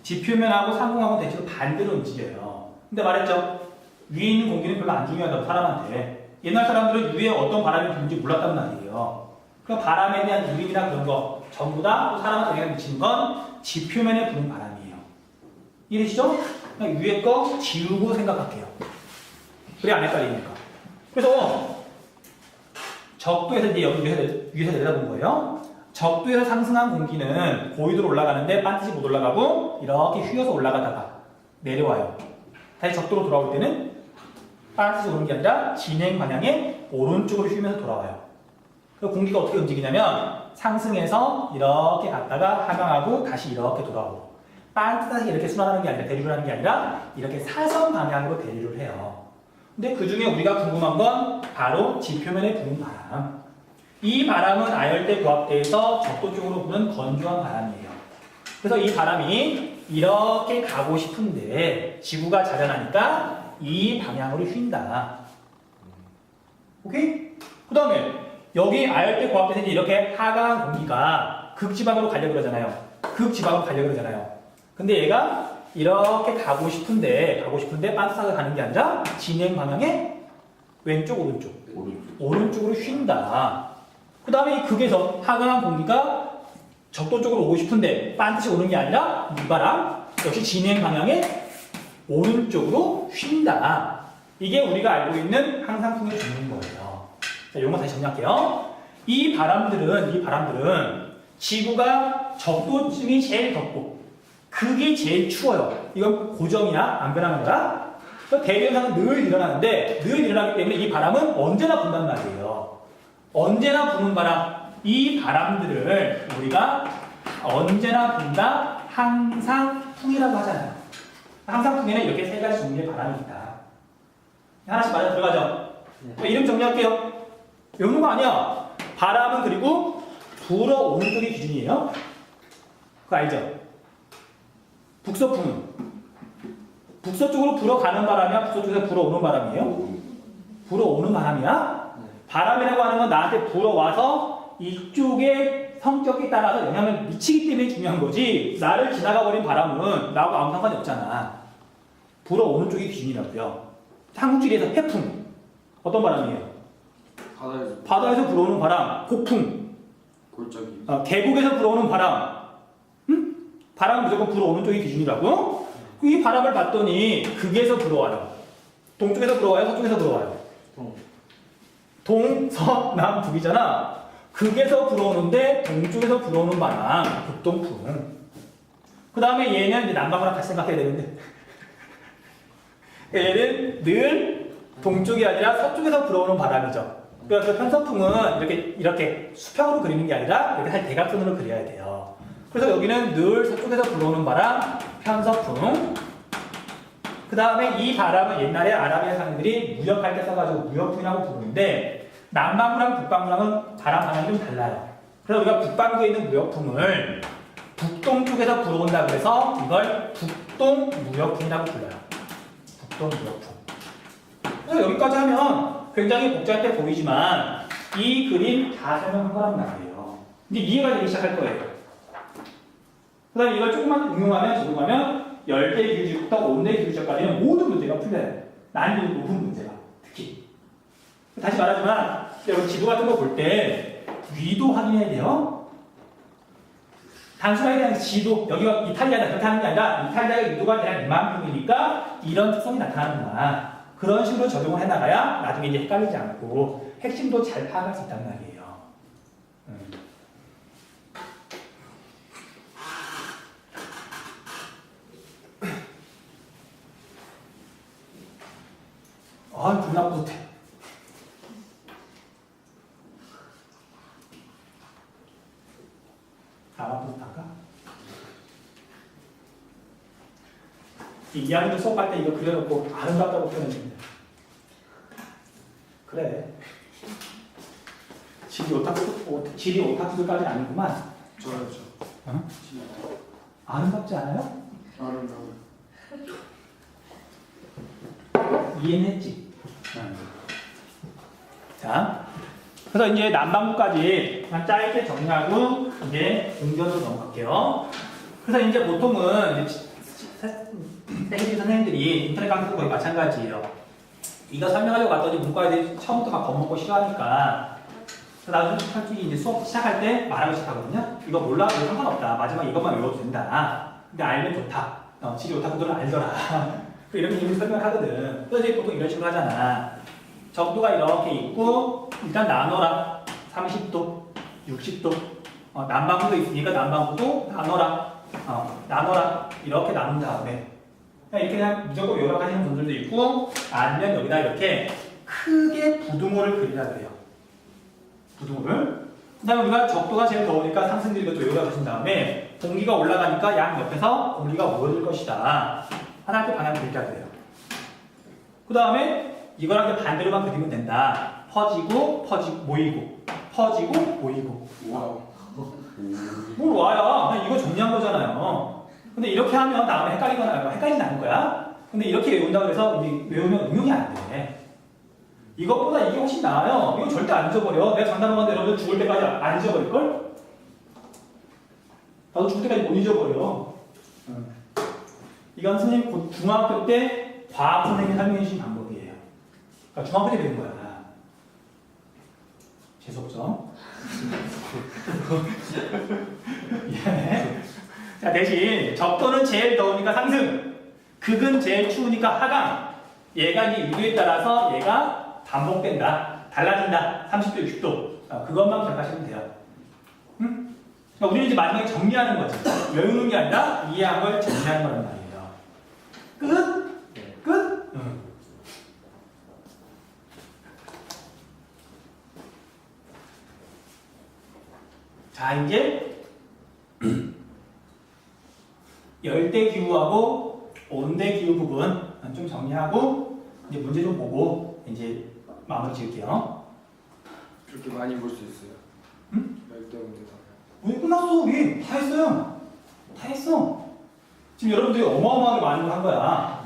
지표면하고 상공하고 대체로 반대로 움직여요. 근데 말했죠. 위에 있는 공기는 별로 안 중요하다고 사람한테. 옛날 사람들은 위에 어떤 바람이 부는지 몰랐단 말이에요. 그 바람에 대한 유림이나 그런 거 전부 다 사람한테 영향을 미치는 건 지표면에 부는 바람이에요. 이해되시죠? 그냥 위에 거 지우고 생각할게요. 그래 안 헷갈리니까. 그래서 적도에서 이제 여기 위에서 내려다본 거예요. 적도에서 상승한 공기는 고위도로 올라가는데 반드시 못 올라가고 이렇게 휘어서 올라가다가 내려와요. 다시 적도로 돌아올 때는 반드시 오는 게 아니라 진행 방향의 오른쪽으로 휘면서 돌아와요. 그 공기가 어떻게 움직이냐면 상승해서 이렇게 갔다가 하강하고 다시 이렇게 돌아오고 반듯하게 이렇게 순환하는 게 아니라 대류를 하는 게 아니라 이렇게 사선 방향으로 대류를 해요. 근데 그 중에 우리가 궁금한 건 바로 지표면에 부는 바람. 이 바람은 아열대 고압대에서 적도 쪽으로 부는 건조한 바람이에요. 그래서 이 바람이 이렇게 가고 싶은데 지구가 자전하니까 이 방향으로 휜다. 오케이? 그 다음에 여기 아열대 고압대에서 이렇게 하강한 공기가 극지방으로 가려고 그러잖아요. 극지방으로 가려고 그러잖아요. 근데 얘가 이렇게 가고 싶은데 반듯하게 가는 게 아니라 진행 방향의 왼쪽 오른쪽으로 휜다. 그 다음에 이 극에서 하강한 공기가 적도 쪽으로 오고 싶은데 반드시 오는 게 아니라 이 바람 역시 진행 방향의 오른쪽으로 휜다. 이게 우리가 알고 있는 항상풍의 종류인 거예요. 자, 이런 거 다시 정리할게요. 이 바람들은 지구가 적도쯤이 제일 덥고 극이 제일 추워요. 이건 고정이야? 안 변하는 거야? 대기현상은 늘 일어나는데 늘 일어나기 때문에 이 바람은 언제나 분단 말이에요. 언제나 부는 바람. 이 바람들을 우리가 언제나 분다 항상풍이라고 하잖아요. 항상풍에는 이렇게 세 가지 종류의 바람이 있다. 하나씩 맞아 들어가죠? 이름 정리할게요. 외우는 거 아니야. 바람은 그리고 불어오는 쪽이 기준이에요. 그거 알죠? 북서풍은 북서쪽으로 불어가는 바람이야? 북서쪽에서 불어오는 바람이에요? 불어오는 바람이야? 바람이라고 하는 건 나한테 불어와서 이쪽의 성격에 따라서 영향을 미치기 때문에 중요한 거지 나를 지나가 버린 바람은 나하고 아무 상관이 없잖아. 불어오는 쪽이 기준이라고요. 한국지리에서 해풍 어떤 바람이에요? 바다에서 불어오는 바람, 폭풍. 골짜기. 계곡에서 불어오는 바람. 바람은 무조건 불어오는 쪽이 기준이라고. 이 바람을 봤더니 극에서 불어와요. 동쪽에서 불어와요? 서쪽에서 불어와요? 동, 서, 남, 북이잖아. 극에서 불어오는데 동쪽에서 불어오는 바람, 북동풍. 그 다음에 얘는 이제 남방구랑 같이 생각해야 되는데 얘는 늘 동쪽이 아니라 서쪽에서 불어오는 바람이죠. 그래서 편서풍은 이렇게 수평으로 그리는 게 아니라 이렇게 한 대각선으로 그려야 돼요. 그래서 여기는 늘 서쪽에서 불어오는 바람, 편서풍. 그 다음에 이 바람은 옛날에 아라비아 상인들이 무역할 때 써가지고 무역풍이라고 부르는데 남반구랑 북반구랑은 바람 방향이 좀 달라요. 그래서 우리가 북반구에 있는 무역풍을 북동쪽에서 불어온다 그래서 이걸 북동무역풍이라고 불러요. 북동무역풍. 그래서 여기까지 하면 굉장히 복잡해 보이지만 이 그림 다 설명한 거란 말이에요. 이제 이해가 되기 시작할 거예요. 그 다음에 이걸 조금만 응용하면 적용하면 열대 기후지부터 온대 기후지까지는 모든 문제가 풀려요. 난이도 높은 문제가 특히. 다시 말하지만 여러분 지도 같은 거 볼 때 위도 확인해야 돼요. 단순하게 그냥 지도 여기가 이탈리아다 그렇게 하는 게 아니라 이탈리아의 위도가 대략 이만큼이니까 이런 특성이 나타나는구나. 그런 식으로 적용을 해나가야 나중에 이제 헷갈리지 않고 핵심도 잘 파악할 수 있단 말이에요. 존나 뿌듯해. 나만 뿌듯한가? 이 2학년 수업할 때 이거 그려놓고 아름답다고 표현했는데 그래 지리 오타쿠들까지는 아니구만. 저요. 어? 아름답지 않아요? 아름다워요. 이해는 했지? 자, 그래서 이제 남반구까지 그냥 짧게 정리하고 이제 응전으로 넘어갈게요. 그래서 이제 보통은 생기지 선생님들이 인터넷 강의도 거의 마찬가지예요. 이거 설명하려고 갔더니 문과애들이 처음부터 막 겁먹고 싫어하니까 나도 솔직히 이제 수업 시작할 때 말하기 시작하거든요. 이거 몰라? 이거 상관없다. 마지막 이것만 외워도 된다. 근데 알면 좋다. 지리 오타쿠들은 알더라. 이렇게 이미 설명을 하거든. 그래서 이제 보통 이런 식으로 하잖아. 적도가 이렇게 있고 일단 나눠라. 30도, 60도. 남반구도 있으니까 남반구도 나눠라. 이렇게 나눈 다음에 이렇게 그냥 무조건 외우라고 하시는 분들도 있고 아니면 여기다 이렇게 크게 부등호를 그리라 그래요. 부등호를. 그 다음에 우리가 적도가 제일 더우니까 상승들이 것도 외우라고 하신 다음에 공기가 올라가니까 양 옆에서 공기가 모여들 것이다. 하나의 방향을 그리라 그래요. 그 다음에 이거랑 이제 반대로만 그리면 된다. 퍼지고 모이고 퍼지고 모이고. 와우. 뭘 와야 그냥 이거 정리한 거잖아요. 근데 이렇게 하면 다음에 헷갈리진 않을 거야. 근데 이렇게 외운다고 해서 외우면 응용이 안 돼. 이것보다 이게 훨씬 나아요. 이거 절대 안 잊어버려. 내가 장담하는데 여러분들 죽을 때까지 안 잊어버릴걸? 나도 죽을 때까지 못 잊어버려. 이건 선생님 중학교 때 과학 선생님이 설명해 주신 방법이에요. 그러니까 중학교 때 배운 거야. 재수없죠? 예. 자, 대신 적도는 제일 더우니까 상승, 극은 제일 추우니까 하강. 얘가 이제 유도에 따라서 얘가 반복된다, 달라진다, 30도, 60도. 그것만 기억하시면 돼요. 응? 그러니까 우리는 이제 마지막에 정리하는 거지. 외우는 게 아니라 이해한 걸 정리하는 거란 말이에요. 끝? 끝? 응. 자, 이제 열대 기후하고 온대 기후 부분 좀 정리하고 이제 문제 좀 보고 이제 마무리 지을게요. 그렇게 많이 볼 수 있어요. 응? 열대 온대 다. 오늘 끝났어. 우리 다 했어요. 다 했어. 지금 여러분들이 어마어마하게 많은 걸 한 거야.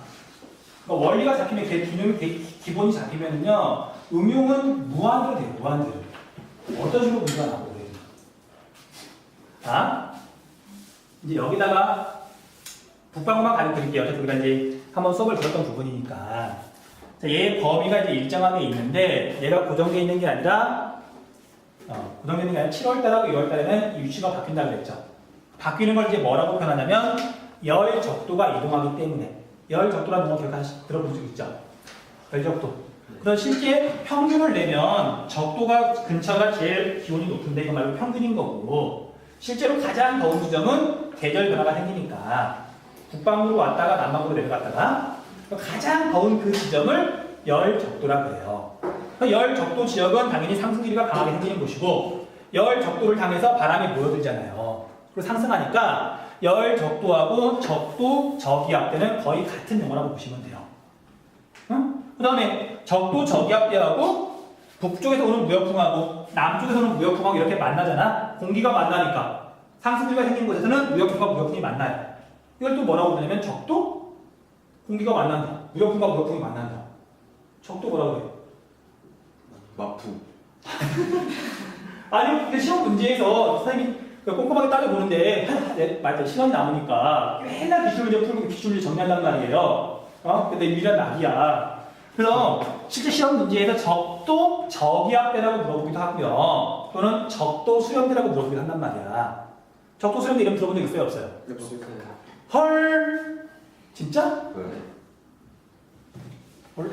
그러니까 원리가 잡히면 기본이 잡히면은요 응용은 무한대로 돼요. 무한대로. 어떤 식으로 문제가 나오고 그래요. 자, 이제 여기다가 북방구만 가르쳐드릴게요. 어차피 우리가 이제 한번 수업을 들었던 부분이니까. 자, 얘의 범위가 이제 일정하게 있는데 얘가 고정되어 있는 게 아니라 고정되어 있는 게 아니라 7월달하고 2월달에는 이 위치가 바뀐다고 그랬죠. 바뀌는 걸 이제 뭐라고 표현하냐면 열 적도가 이동하기 때문에 열 적도라는 거 들어본 적 있죠? 열 적도. 그래서 실제 평균을 내면 적도가 근처가 제일 기온이 높은데 이거 말고 평균인 거고 실제로 가장 더운 지점은 계절 변화가 생기니까 북방으로 왔다가 남방으로 내려갔다가 가장 더운 그 지점을 열 적도라고 해요. 열 적도 지역은 당연히 상승 기류가 강하게 생기는 곳이고 열 적도를 향해서 바람이 모여들잖아요. 그리고 상승하니까 열 적도하고 적도 저기압대는 거의 같은 용어라고 보시면 돼요. 응? 그 다음에 적도 저기압대하고 북쪽에서 오는 무역풍하고 남쪽에서 오는 무역풍하고 이렇게 만나잖아. 공기가 만나니까 상승기류가 생긴 곳에서는 무역풍과 무역풍이 만나요. 이걸 또 뭐라고 부르냐면 적도 공기가 만난다. 무역풍과 무역풍이 만난다. 적도 뭐라고 그래요? 마푸. 아니 근데 시험 문제에서 선생님이 꼼꼼하게 따져보는데 맞아 시간이 남으니까 맨날 기출문제 풀고 기출문제 정리한단 말이에요. 근데 유일한 낙이야. 그래서 실제 시험 문제에서 적도 저기압대라고 물어보기도 하고요. 또는 적도 수렴대라고 물어보기도 한단 말이야. 적도 수렴대 이름 들어본 적 있어요? 없어요? 없어요. 헐 진짜? 네.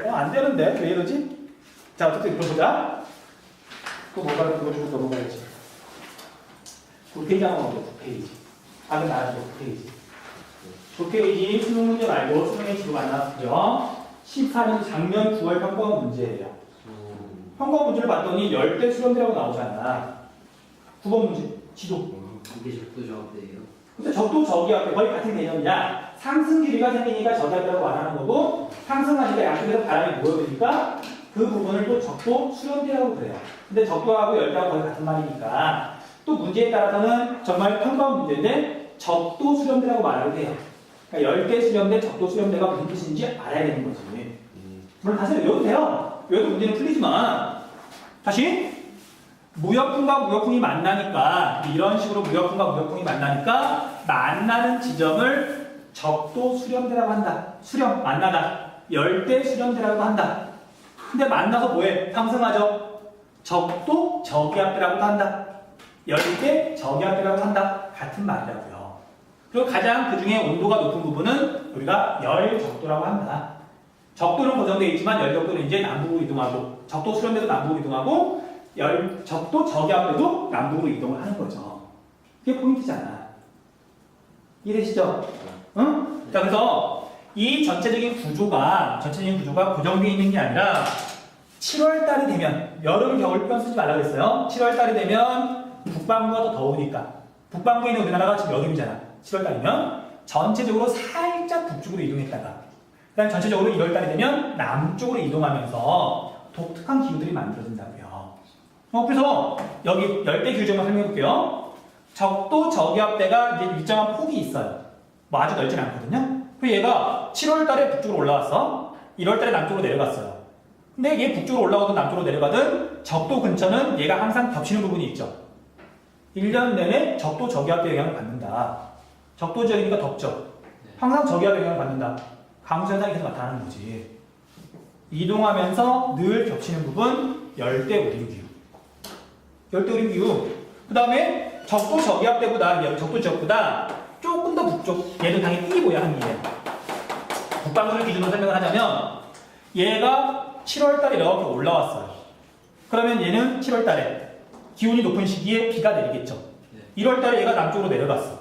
안 되는데 왜 이러지? 자 어쨌든 들어보자. 또 뭐가 그거 주고 넘어가야지. 9페이지 한번 보자. 9페이지. 아까 나왔죠. 9페이지. 9페이지 수능 문제 말고 수능의 지도가 안 나왔죠. 14년 작년 9월 평가원 문제예요. 평가원 문제를 봤더니 열대 수렴대라고 나오잖아. 9번 문제 지도. 이게 적도 저압대예요. 근데 적도 저기압대 거의 같은 개념이야. 상승 길이가 생기니까 저기압대라고 말하는 거고 상승하니까 양쪽에서 바람이 모여드니까 그 부분을 또 적도 수렴대라고 그래요. 근데 적도하고 열대하고 거의 같은 말이니까 또 문제에 따라서는 정말 평가원 문제인데 적도 수렴대라고 말하게 돼요. 그러니까 열대 수렴대, 적도 수렴대가 무슨 뜻인지 알아야 되는 거지. 물론 다시 외워도 돼요. 외워도 문제는 풀리지만 다시 무역풍과 무역풍이 만나니까 이런 식으로 무역풍과 무역풍이 만나니까 만나는 지점을 적도 수렴대라고 한다. 수렴, 만나다. 열대 수렴대라고 한다. 근데 만나서 뭐해? 상승하죠. 적도 저기압대라고도 한다. 열대 저기압대라고 한다. 같은 말이라고요. 그리고 가장 그 중에 온도가 높은 부분은 우리가 열적도라고 한다. 적도는 고정되어 있지만 열적도는 이제 남북으로 이동하고 적도 수렴대도 남북으로 이동하고 적도 저기압대도 남북으로 이동을 하는 거죠. 그게 포인트잖아. 이해되시죠? 응? 자, 그래서 이 전체적인 구조가 고정되어 있는 게 아니라 7월달이 되면 여름, 겨울 표현 쓰지 말라고 했어요. 7월달이 되면 북반구가 더 더우니까 북반구에 있는 우리나라가 지금 여름이잖아. 7월달이면 전체적으로 살짝 북쪽으로 이동했다가 그다음 전체적으로 1월달이 되면 남쪽으로 이동하면서 독특한 기후들이 만들어진다고요. 그래서 여기 열대 규정을 설명해 볼게요. 적도 저기압대가 이제 일정한 폭이 있어요. 뭐 아주 넓진 않거든요. 그래서 얘가 7월달에 북쪽으로 올라왔어. 1월달에 남쪽으로 내려갔어요. 근데 얘 북쪽으로 올라가든 남쪽으로 내려가든 적도 근처는 얘가 항상 겹치는 부분이 있죠. 1년 내내 적도 저기압대 영향을 받는다. 적도 지역이니까 덥죠. 항상 저기압 영향을 받는다. 강수 현상이 계속 나타나는 거지. 이동하면서 늘 겹치는 부분 열대 오리류 기후. 열대 오리류 기후. 그 다음에 적도 저기압대보다 적도 지역보다 조금 더 북쪽. 얘도 당연히 이 모양이에요. 북방구를 기준으로 설명을 하자면 얘가 7월달에 이렇게 올라왔어요. 그러면 얘는 7월달에 기온이 높은 시기에 비가 내리겠죠. 네. 1월달에 얘가 남쪽으로 내려갔어.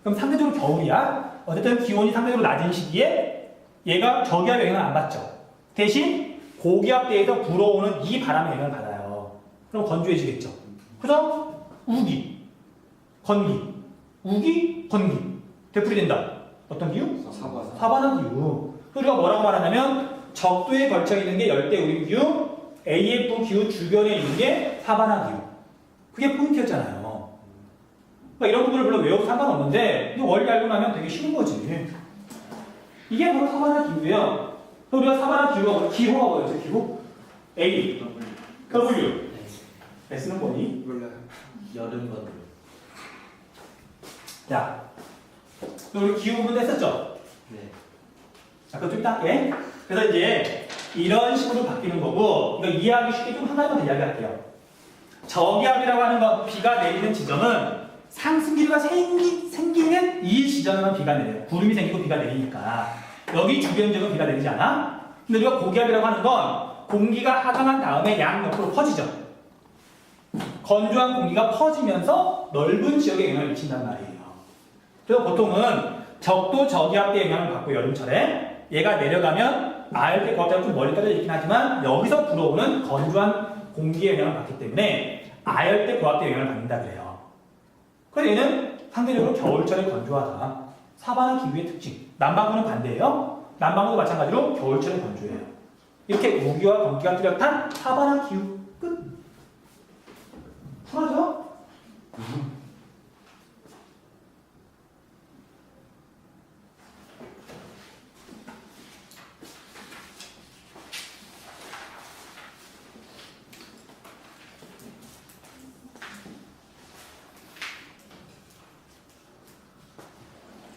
그럼 상대적으로 겨울이야. 어쨌든 기온이 상대적으로 낮은 시기에 얘가 저기압 영향을 안 받죠. 대신 고기압대에서 불어오는 이 바람의 영향을 받아요. 그럼 건조해지겠죠. 그래서 우기, 건기, 우기, 건기 되풀이된다. 어떤 기후? 사반화 기후. 우리가 뭐라고 말하냐면 적도에 걸쳐 있는 게 열대우림 기후, AF 기후 주변에 있는 게 사반화 기후. 그게 포인트였잖아요. 그러니까 이런 부분을 물론 외워도 상관없는데 원리 알고 나면 되게 쉬운 거지. 이게 바로 사반화 기후예요. 그럼 우리가 사반화 기후가 기호가 뭐였죠? 기호? A, W. S는 뭐니? 몰라요. 여름 건조. 자, 우리 기후 부분 했었죠? 네. 자, 그거 좀 이따 할게. 그래서 이제 이런 식으로 바뀌는 거고, 이거 이해하기 쉽게 좀 한 가지만 더 이야기할게요. 저기압이라고 하는 거, 비가 내리는 지점은 상승기류가 생기는 이 지점에만 비가 내려요. 구름이 생기고 비가 내리니까. 여기 주변 지역은 비가 내리지 않아? 근데 우리가 고기압이라고 하는 건 공기가 하강한 다음에 양옆으로 퍼지죠. 건조한 공기가 퍼지면서 넓은 지역에 영향을 미친단 말이에요. 그래서 보통은 적도 저기압대 영향을 받고 여름철에 얘가 내려가면 아열대 고압대가 좀 멀리 떨어져 있긴 하지만 여기서 불어오는 건조한 공기의 영향을 받기 때문에 아열대 고압대 영향을 받는다 그래요. 그래서 얘는 상대적으로 겨울철에 건조하다. 사반화 기후의 특징. 남반구는 반대예요. 남반구도 마찬가지로 겨울철에 건조해요. 이렇게 우기와 건기가 뚜렷한 사반화 기후. 끝. 풀어져?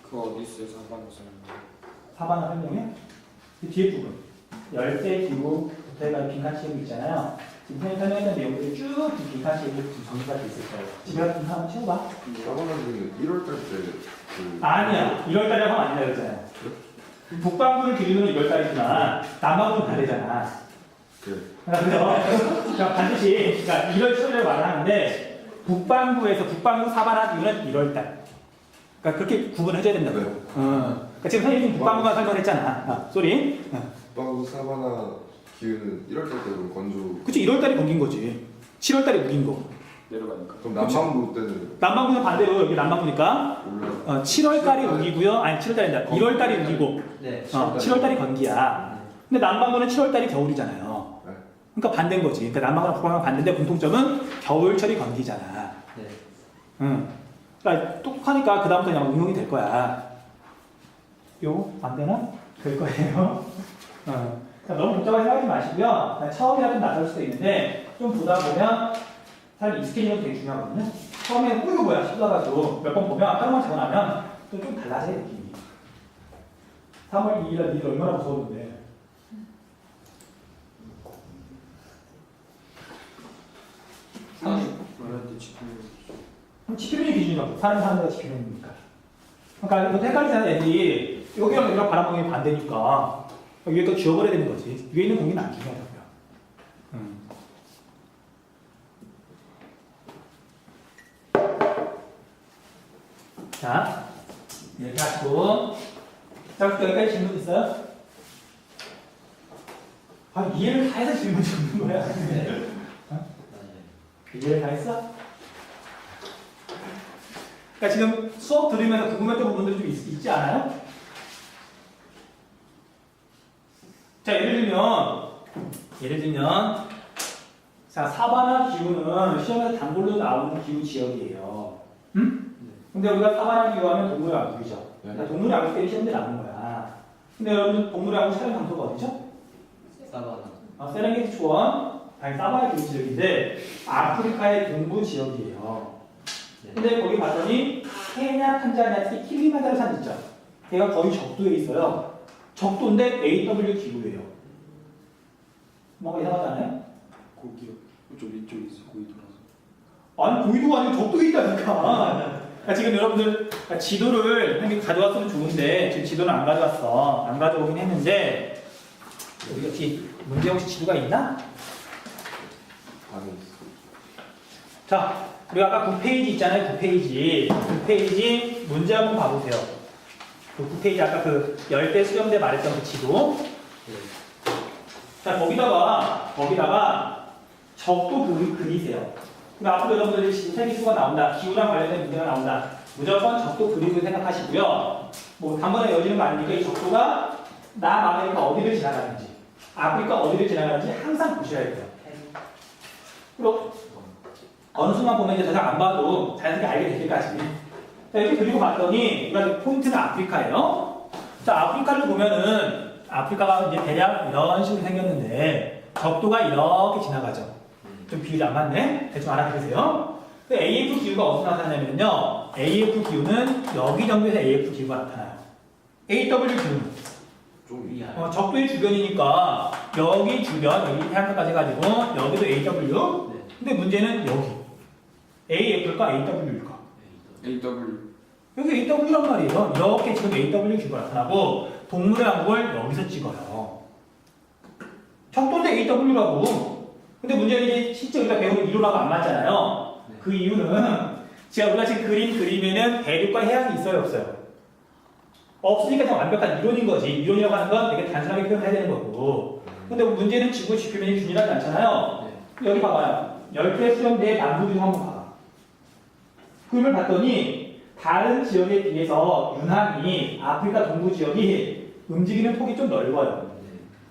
그거 어디 있어요? 사반에서. 사반화 설명해? 그 뒤에 부분. 열대 기후 부터가 빈칸 채우고 있잖아요. 지금 선생님 설명했던 내용들이 쭉 빈칸 채우고 정리가 돼 있을 거예요. 집에 가서 빈칸 한번 채워봐. 사반하는 1월달 때 아니야. 1월달에 하면 안 된다 그랬잖아요. 북반구를 기준으로 1월달이지만 남반구는 다르잖아. 그러니까 반드시 그러니까 1월 7월에 말을 하는데 북반구 사반화 기후는 1월달. 그러니까 그렇게 구분해줘야 된다고. 네. 그러니까 지금 선생님 북반구만 설명했잖아. 쏘리. 북방구 사바나 기후는 1월달 때로 건조. 그치 1월달에 우긴 거지. 7월달에 우긴 거. 내려가니까. 그럼 남반구 때는 남반구는 반대로 여기 남반구니까 올라. 7월달이 우기고요. 아니 7월달이다. 1월달이 우기고 네. 7월달이 건기야. 근데 남반구는 7월달이 겨울이잖아요. 네. 그러니까 반대인 거지. 그러니까 남반구랑 북반구랑 반대인데 공통점은 겨울철이 건기잖아. 네. 응. 그러니까 똑똑하니까 그 다음부터 그냥 응용이 될 거야. 요 안 되나? 될 거예요. 그러니까 너무 복잡하게 생각하지 마시고요. 그냥 처음이라 좀 낯설 수도 있는데 좀 보다 보면 사실 이 스케일이 되게 중요하거든요. 처음에 이거 뭐야 싶어가지고 몇 번 보면 하루만 자고 나면 또 좀 달라져요 느낌이. 3월 2일 날 니들 얼마나 무서웠는데. 말할 때 지금 지표면이 기준이라고. 사는 데가 지표면이니까. 그러니까 이것도 헷갈리잖아 애들이. 여기랑 여기랑 바람방향이 반대니까 위에 또 지워버려야 되는 거지. 위에 있는 공기는 안 중요하다고요. 자, 이렇게 하시고. 자, 여기까지 질문 있어요? 아, 이해를 다 해서 질문 주는 거야. 네. 어? 맞아요. 이해를 다 했어? 그러니까 지금 수업 들으면서 궁금했던 부분들이 좀 있지 않아요? 자, 예를 들면, 자, 사바나 기후는 시험에서 단골로 나오는 기후 지역이에요. 응? 근데 우리가 사바나 기후하면 동물의 왕국이죠. 그러니까 동물의 왕국 때문에 시험에 나오는 거야. 근데 여러분, 동물의 왕국 촬영 장소가 어디죠? 사바나. 세렝게티 초원, 아니 사바나 기후 지역인데, 아프리카의 동부 지역이에요. 근데 거기 봤더니, 케냐, 탄자니아, 특히 킬리만자로 산 있죠? 걔가 거의 적도에 있어요. 적도인데 AW 기후예요. 뭔가 이상하지 않아요? 고기요. 좀 이쪽에 있어. 고기 돌아서. 아니 고의도가 아니고 적도에 있다니까. 그러니까 지금 여러분들 지도를 한개 가져왔으면 좋은데 지금 지도는 안 가져왔어. 안 가져오긴 했는데 우리 혹시 문제 혹시 지도가 있나? 방에 있어. 자, 우리 아까 9페이지 있잖아요. 9페이지. 9페이지 문제 한번 봐보세요. 그 9페이지 아까 그 열대 수렴대 말했던 그 지도. 자, 거기다가 적도 그리세요. 그럼 앞으로 여러분들이 세기수가 나온다. 기후랑 관련된 문제가 나온다. 무조건 적도 그리고 생각하시고요. 뭐 단번에 여지는 거 아니니까 이 적도가 남아메리카 어디를 지나가는지, 아프리카 어디를 지나가는지 항상 보셔야 돼요. 그리고 어느 순간 보면 이제 더 이상 안 봐도 자연스럽게 알게 될 때까지. 자, 이렇게 그리고 봤더니 우리가 포인트는 아프리카예요. 자, 아프리카를 보면은 아프리카가 이제 대략 이런 식으로 생겼는데 적도가 이렇게 지나가죠. 좀 비율이 안 맞네. 대충 알아들으세요. AF 기후가 어디서 나타나냐면요. AF 기후는 여기 정도에서 AF 기후가 나타나요. AW 기후는 좀 위아. 적도의 주변이니까 여기 주변, 여기 해안가까지 해가지고 여기도 AW. 네. 근데 문제는 여기 AF일까 AW일까? AW. 여기 AW란 말이에요. 이렇게 지금 AW 기후가 나타나고 동물의 항목을 여기서 찍어요. 적도인데 AW라고. 근데 문제는 이제 실제 우리가 배운 이론하고 안 맞잖아요. 네. 그 이유는 제가 우리가 지금 그림에는 대륙과 해양이 있어요, 없어요? 없으니까 그냥 완벽한 이론인 거지. 이론이라고 하는 건 되게 단순하게 표현해야 되는 거고. 근데 문제는 지구 지표면이 균일하지 않잖아요. 네. 여기 봐봐요. 열대 수렴대의 남부 중 한번 봐봐. 그림을 봤더니 다른 지역에 비해서 유난히 아프리카 동부 지역이 움직이는 폭이 좀 넓어요.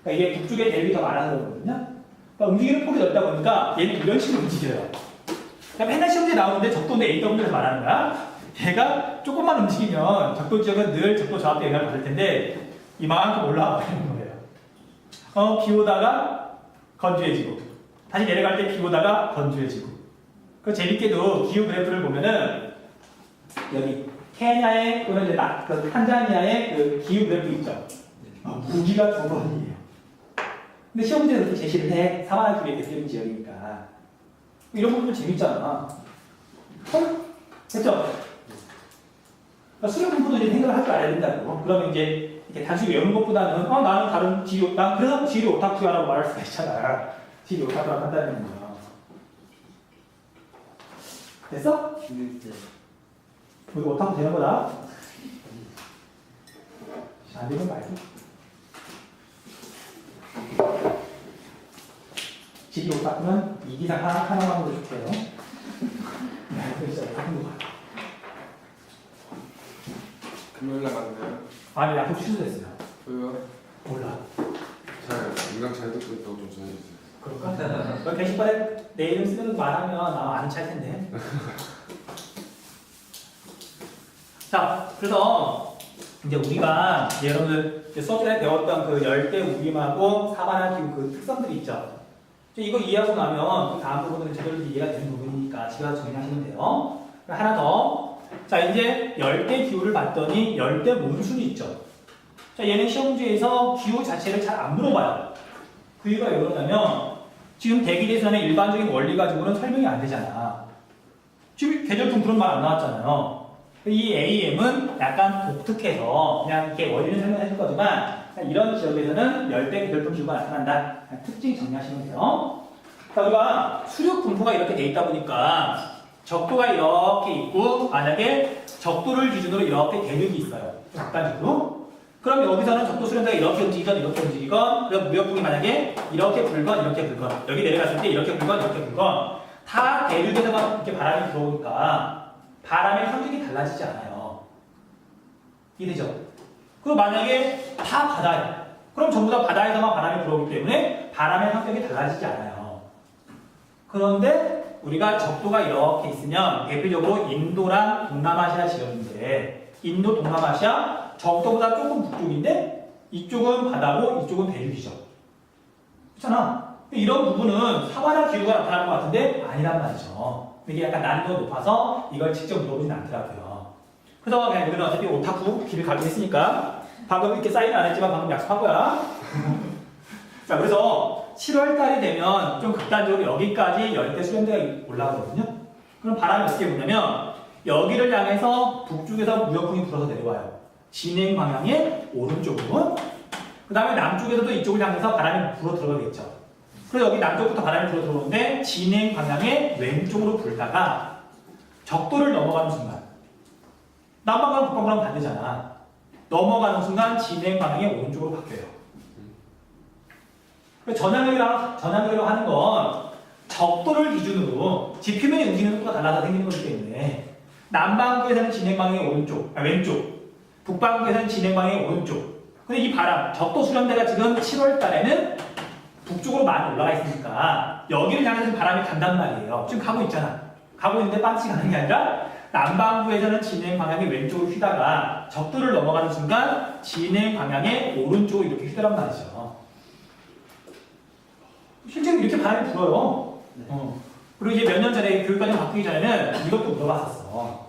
그러니까 이게 북쪽에 대륙이 더 많아서 그렇거든요. 그러니까 움직이는 폭이 넓다 보니까 얘는 이런 식으로 움직여요. 그럼 맨날 시험지에 나오는데 적도인데 AW에서 말하는 거야. 얘가 조금만 움직이면 적도 지역은 늘 적도 저압대 영향을 받을 텐데 이만큼 올라와 버리는 거예요. 비 오다가 건조해지고 다시 내려갈 때 비 오다가 건조해지고. 그 재밌게도 기후 그래프를 보면은 여기 케냐의 또는 이제 그 탄자니아의 그 기후 그래프 있죠. 무기가 2번이에요. 근데 시험 문제는 그렇게 제시를 해. 사마나 기후에 대표적인 지역이니까. 이런 부분 재밌잖아. 됐죠? 그러니까 수능 공부도 이제 생각을 할 줄 알아야 된다고. 그러면 이제 이렇게 단순히 외우는 것보다는 나는 다른 지리, 난 그래서 지리 오타쿠야라고 말할 수가 있잖아. 지리 오타쿠라고 한다는 거야. 됐어? 네. 우리 오타쿠 되는 거다. 안 되면 말고. 지리 오타쿠는 이기상 하나만으로 줄게요. 네, 진짜 오타쿠인 것 같아. 금요일날 만나요. 아니, 약속 취소됐어요. 왜요? 몰라. 인강 잘 듣고 있다고 좀 전해주세요. 그럴까? 너 게시판에 내 이름 쓰는 거 말하면 아마 아는 찰 텐데. 자, 그래서 이제 우리가 이제 여러분들 수업 전에 배웠던 그 열대 우림하고 사바나 기후 그 특성들이 있죠. 이제 이거 이해하고 나면 그 다음 부분은 제대로 이해가 되는 부분이니까 집에 가서 정리하시면 돼요. 하나 더. 자, 이제 열대 기후를 봤더니 열대 몬순이 있죠. 자, 얘는 시험 문제에서 기후 자체를 잘 안 물어봐요. 그 이유가 왜 그러냐면 지금 대기대선의 일반적인 원리 가지고는 설명이 안 되잖아. 지금 계절풍 그런 말 안 나왔잖아요. 이 AM은 약간 독특해서 그냥 이렇게 원리는 설명해 줄 거지만 이런 지역에서는 열대 계절풍 기후가 나타난다. 특징 정리하시면 돼요. 자, 우리가 수륙 분포가 이렇게 돼 있다 보니까 적도가 이렇게 있고 만약에 적도를 기준으로 이렇게 대륙이 있어요. 극단적으로. 그럼 여기서는 적도 수렴대가 이렇게 움직이건 이렇게 움직이건 그럼 무역풍이 만약에 이렇게 불건 이렇게 불건 여기 내려갔을 때 이렇게 불건 이렇게 불건 다 대륙에서만 이렇게 바람이 들어오니까 바람의 성격이 달라지지 않아요. 이해되죠? 그리고 만약에 다 바다예요. 그럼 전부 다 바다에서만 바람이 들어오기 때문에 바람의 성격이 달라지지 않아요. 그런데 우리가 적도가 이렇게 있으면 대표적으로 인도랑 동남아시아 지역인데 인도, 동남아시아 적도보다 조금 북쪽인데 이쪽은 바다고 이쪽은 대륙이죠. 그렇잖아. 이런 부분은 사바나 기후가 나타나는 것 같은데 아니란 말이죠. 이게 약간 난이도가 높아서 이걸 직접 물어보진 않더라고요. 그래서 그냥 우리는 어차피 오타쿠 길을 가기로 했으니까 방금 이렇게 사인을 안 했지만 방금 약속한 거야. 자, 그래서 7월 달이 되면 좀 극단적으로 여기까지 열대 수렴대가 올라가거든요. 그럼 바람이 어떻게 부냐면 여기를 향해서 북쪽에서 무역풍이 불어서 내려와요. 진행 방향의 오른쪽으로. 그 다음에 남쪽에서도 이쪽을 향해서 바람이 불어 들어가겠죠. 그래서 여기 남쪽부터 바람이 불어 들어오는데 진행 방향의 왼쪽으로 불다가 적도를 넘어가는 순간 남방과는 북방과는 반대잖아. 넘어가는 순간 진행 방향이 오른쪽으로 바뀌어요. 전향력이라고 하는 건 적도를 기준으로 지표면의 움직이는 속도가 달라서 생기는 거기 때문에 남반구에서는 진행 방향이 왼쪽, 북반구에서는 진행 방향이 오른쪽. 근데 이 바람, 적도 수렴대가 지금 7월 달에는 북쪽으로 많이 올라가 있으니까 여기를 향해서 바람이 간단 말이에요. 지금 가고 있잖아. 가고 있는데 빤치 가는 게 아니라 남반구에서는 진행 방향이 왼쪽으로 휘다가 적도를 넘어가는 순간 진행 방향의 오른쪽으로 이렇게 휘더란 말이죠. 실제로 이렇게 바람이 불어요. 그리고 이제 몇 년 전에 교육과정 바꾸기 전에는 이것도 물어봤었어.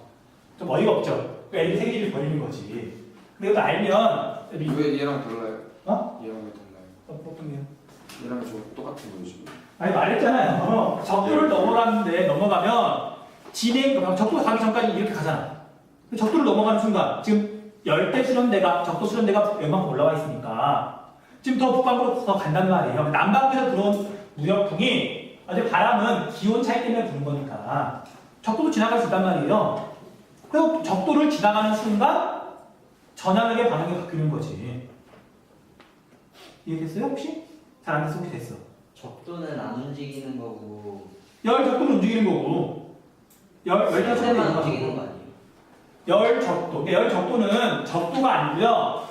좀 어이가 없죠. 애들이 세계를 버리는 거지. 근데 이것도 알면 왜 얘랑 달라요? 어? 얘랑 왜 달라요? 어떤 게요? 얘랑 저 똑같은 거예요 지금. 아니 말했잖아요. 적도를 넘어가면 적도가 가기 전까지 이렇게 가잖아. 적도를 넘어가는 순간 지금 적도 수렴대가 웬만큼 올라와 있으니까 지금 더 북방으로 더 간단 말이에요. 남방에서 들어온 무역풍이 아주 바람은 기온 차이 때문에 부는 거니까 적도도 지나갈 수 있단 말이에요. 그래서 적도를 지나가는 순간 전향력의 방향이 바뀌는 거지. 이해됐어요 혹시? 잘 안 됐어 혹시 됐어? 적도는 안 움직이는 거고 적도는 움직이는 거고 실제만 움직이는 거 아니에요? 적도는 적도가 아니고요.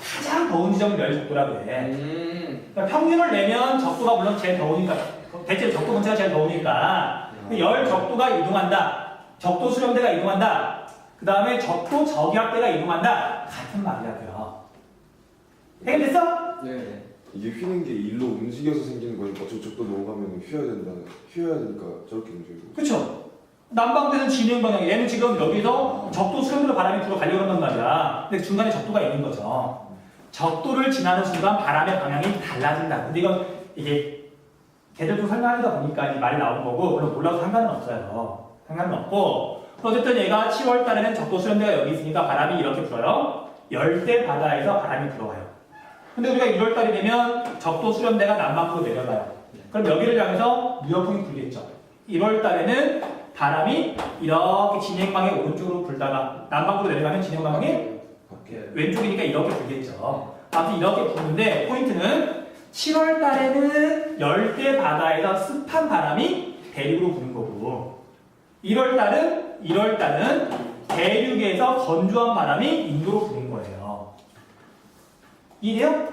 가장 더운 지점을 적도라고 해. 그러니까 평균을 내면 적도가 물론 제일 더우니까 대체 적도 근처가 제일 더우니까 적도가 이동한다. 적도 수렴대가 이동한다. 그 다음에 적도 저기압대가 이동한다. 같은 말이라고요. 해결됐어? 네. 이게 휘는 게 일로 움직여서 생기는 거니까 저쪽도 넘어가면 휘어야 되니까 저렇게 움직이고. 그쵸? 남방대는 진행 방향. 얘는 지금 여기서 적도 수렴대로 바람이 불어 가려고 한단 말이야. 근데 중간에 적도가 있는 거죠. 적도를 지나는 순간 바람의 방향이 달라진다. 근데 이게 걔들도 설명하다 보니까 이 말이 나온 거고 물론 몰라도 상관은 없어요. 상관은 없고 어쨌든 얘가 7월 달에는 적도 수렴대가 여기 있으니까 바람이 이렇게 불어요. 열대 바다에서 바람이 불어와요. 근데 우리가 1월 달이 되면 적도 수렴대가 남방으로 내려가요. 그럼 여기를 향해서 무역풍이 불겠죠. 1월 달에는 바람이 이렇게 진행방향 오른쪽으로 불다가 남방으로 내려가면 진행방향이 왼쪽이니까 이렇게 불겠죠. 아무튼 이렇게 부는데 포인트는 7월 달에는 열대 바다에서 습한 바람이 대륙으로 부는 거고 1월 달은 대륙에서 건조한 바람이 인도로 부는 거예요. 이해돼요?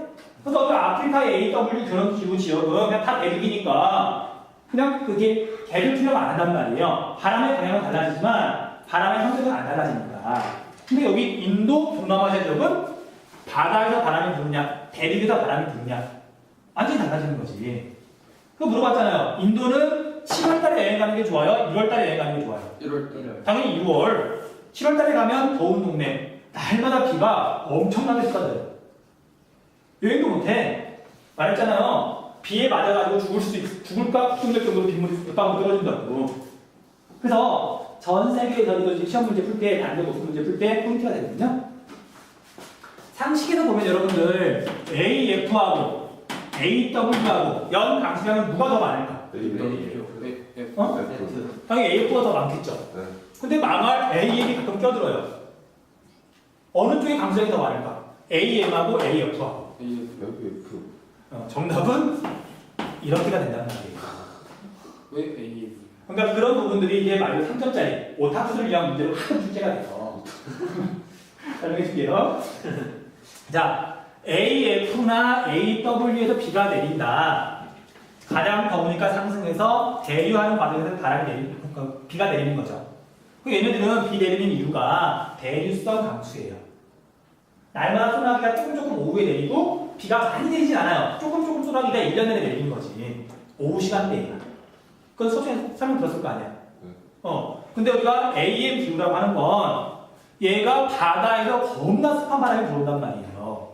그래서 아프리카의 AW 그런 기후 지역은 그냥 다 대륙이니까 그냥 그게 대륙 투명 안 한단 말이에요. 바람의 방향은 달라지지만 바람의 형태는 안 달라지니까. 근데 여기 인도 동남아시아 지역은 바다에서 바람이 부느냐 대륙에서 바람이 부느냐 완전히 달라지는 거지. 그거 물어봤잖아요. 인도는 7월 달에 여행 가는 게 좋아요? 1월 달에 여행 가는 게 좋아요? 1월. 당연히 6월. 7월 달에 가면 더운 동네. 날마다 비가 엄청나게 쏟아져요. 여행도 못해. 말했잖아요. 비에 맞아가지고 죽을까 걱정될 정도로 빗물이 흙방으로 떨어진다고. 그래서 전 세계에서 이제 시험 문제 풀 때, 단계 모습 문제 풀 때 포인트가 되거든요. 상식에서 보면 여러분들 AF하고 AW하고 연 강수량은 누가 더 많을까? 당연히 AF가 더 많겠죠. 네. 근데 망할 AM이 가끔 껴들어요. 어느 쪽에 강수량이 더 많을까? AM하고 AF하고. 정답은 이렇게가 된다는 말이에요. 왜 A? 그러니까 그런 부분들이 이제 말 그대로 3점짜리 오타쿠들을 위한 문제로 큰 출제가 돼요. 설명해 줄게요. 자, AF나 AW에서 비가 내린다. 가장 더우니까 상승해서 대류하는 과정에서 비가 내리는 거죠. 그 얘네들은 비 내리는 이유가 대류성 강수예요. 날마다 소나기가 조금 오후에 내리고 비가 많이 내리진 않아요. 조금 소나기가 1년 내내 내리는 거지. 오후 시간대에. 그건 수업시간에 설명 들었을 거 아니야. 근데 우리가 AM 기후라고 하는 건 얘가 바다에서 겁나 습한 바람이 불어온단 말이에요.